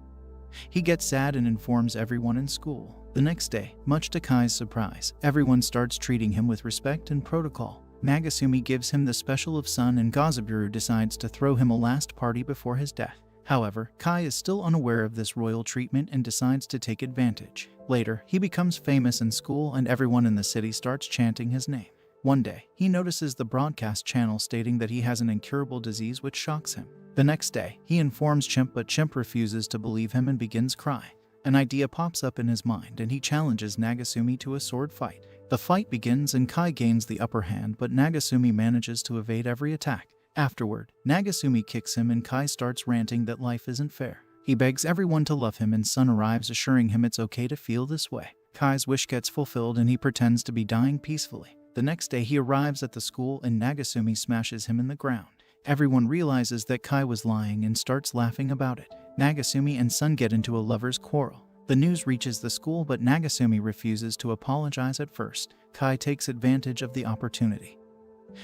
he gets sad and informs everyone in school. The next day, much to Kai's surprise, everyone starts treating him with respect and protocol. Nagasumi gives him the special of Sun and Gazaburo decides to throw him a last party before his death. However, Kai is still unaware of this royal treatment and decides to take advantage. Later, he becomes famous in school and everyone in the city starts chanting his name. One day, he notices the broadcast channel stating that he has an incurable disease which shocks him. The next day, he informs Chimp, but Chimp refuses to believe him and begins crying. An idea pops up in his mind and he challenges Nagasumi to a sword fight. The fight begins and Kai gains the upper hand, but Nagasumi manages to evade every attack. Afterward, Nagasumi kicks him and Kai starts ranting that life isn't fair. He begs everyone to love him and Sun arrives assuring him it's okay to feel this way. Kai's wish gets fulfilled and he pretends to be dying peacefully. The next day he arrives at the school and Nagasumi smashes him in the ground. Everyone realizes that Kai was lying and starts laughing about it. Nagasumi and Sun get into a lover's quarrel. The news reaches the school, but Nagasumi refuses to apologize at first. Kai takes advantage of the opportunity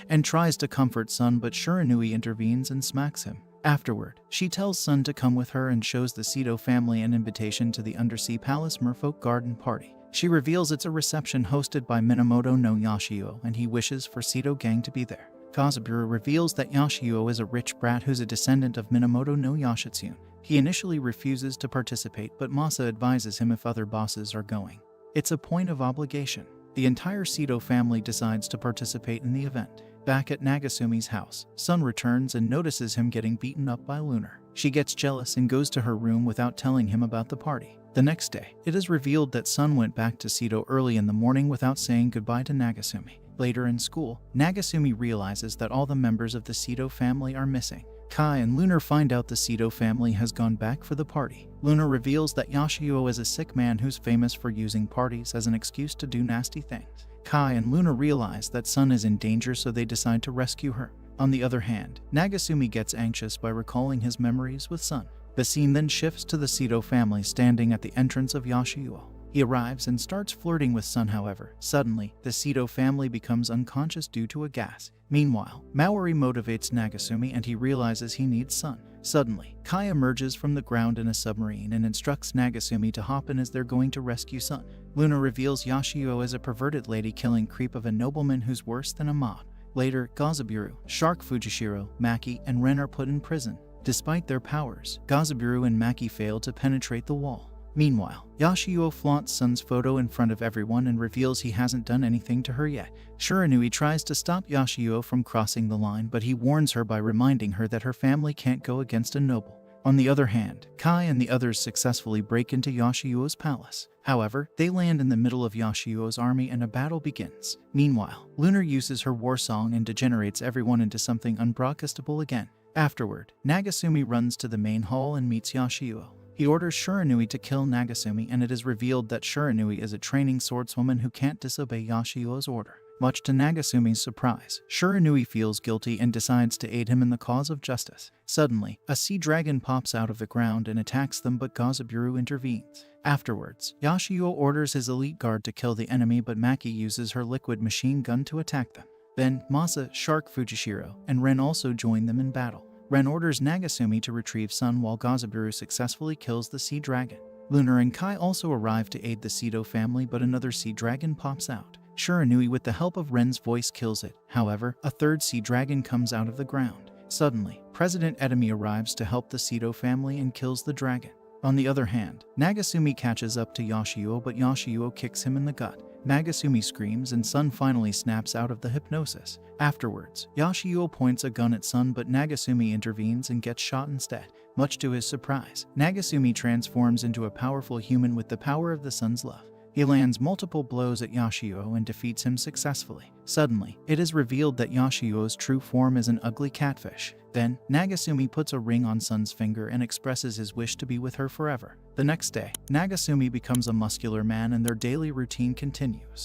and tries to comfort Sun, but Shiranui intervenes and smacks him. Afterward, she tells Sun to come with her and shows the Seto family an invitation to the Undersea Palace Merfolk Garden Party. She reveals it's a reception hosted by Minamoto no Yashio and he wishes for Seto gang to be there. Kazaburo reveals that Yashio is a rich brat who's a descendant of Minamoto no Yashitsune. He initially refuses to participate, but Masa advises him if other bosses are going. It's a point of obligation. The entire Seto family decides to participate in the event. Back at Nagasumi's house, Sun returns and notices him getting beaten up by Lunar. She gets jealous and goes to her room without telling him about the party. The next day, it is revealed that Sun went back to Seto early in the morning without saying goodbye to Nagasumi. Later in school, Nagasumi realizes that all the members of the Seto family are missing. Kai and Lunar find out the Seto family has gone back for the party. Lunar reveals that Yashio is a sick man who's famous for using parties as an excuse to do nasty things. Kai and Lunar realize that Sun is in danger, so they decide to rescue her. On the other hand, Nagasumi gets anxious by recalling his memories with Sun. The scene then shifts to the Seto family standing at the entrance of Yashio. He arrives and starts flirting with Sun. However, suddenly, the Seto family becomes unconscious due to a gas. Meanwhile, Maori motivates Nagasumi and he realizes he needs Sun. Suddenly, Kai emerges from the ground in a submarine and instructs Nagasumi to hop in as they're going to rescue Sun. Luna reveals Yashio as a perverted lady-killing creep of a nobleman who's worse than a mob. Later, Gazaburo, Shark Fujishiro, Maki, and Ren are put in prison. Despite their powers, Gazaburo and Maki fail to penetrate the wall. Meanwhile, Yashio flaunts Sun's photo in front of everyone and reveals he hasn't done anything to her yet. Shiranui tries to stop Yashio from crossing the line, but he warns her by reminding her that her family can't go against a noble. On the other hand, Kai and the others successfully break into Yashio's palace. However, they land in the middle of Yashio's army and a battle begins. Meanwhile, Lunar uses her war song and degenerates everyone into something unbroadcastable again. Afterward, Nagasumi runs to the main hall and meets Yashio. He orders Shiranui to kill Nagasumi, and it is revealed that Shiranui is a training swordswoman who can't disobey Yashio's order. Much to Nagasumi's surprise, Shiranui feels guilty and decides to aid him in the cause of justice. Suddenly, a sea dragon pops out of the ground and attacks them, but Gazaburu intervenes. Afterwards, Yashio orders his elite guard to kill the enemy, but Maki uses her liquid machine gun to attack them. Then, Masa, Shark Fujishiro, and Ren also join them in battle. Ren orders Nagasumi to retrieve Sun while Gazaburu successfully kills the sea dragon. Lunar and Kai also arrive to aid the Seto family, but another sea dragon pops out. Shiranui, with the help of Ren's voice, kills it. However, a third sea dragon comes out of the ground. Suddenly, President Edami arrives to help the Seto family and kills the dragon. On the other hand, Nagasumi catches up to Yashio, but Yashio kicks him in the gut. Nagasumi screams and Sun finally snaps out of the hypnosis. Afterwards, Yashio points a gun at Sun, but Nagasumi intervenes and gets shot instead. Much to his surprise, Nagasumi transforms into a powerful human with the power of the Sun's love. He lands multiple blows at Yashio and defeats him successfully. Suddenly, it is revealed that Yashio's true form is an ugly catfish. Then, Nagasumi puts a ring on Sun's finger and expresses his wish to be with her forever. The next day, Nagasumi becomes a muscular man and their daily routine continues.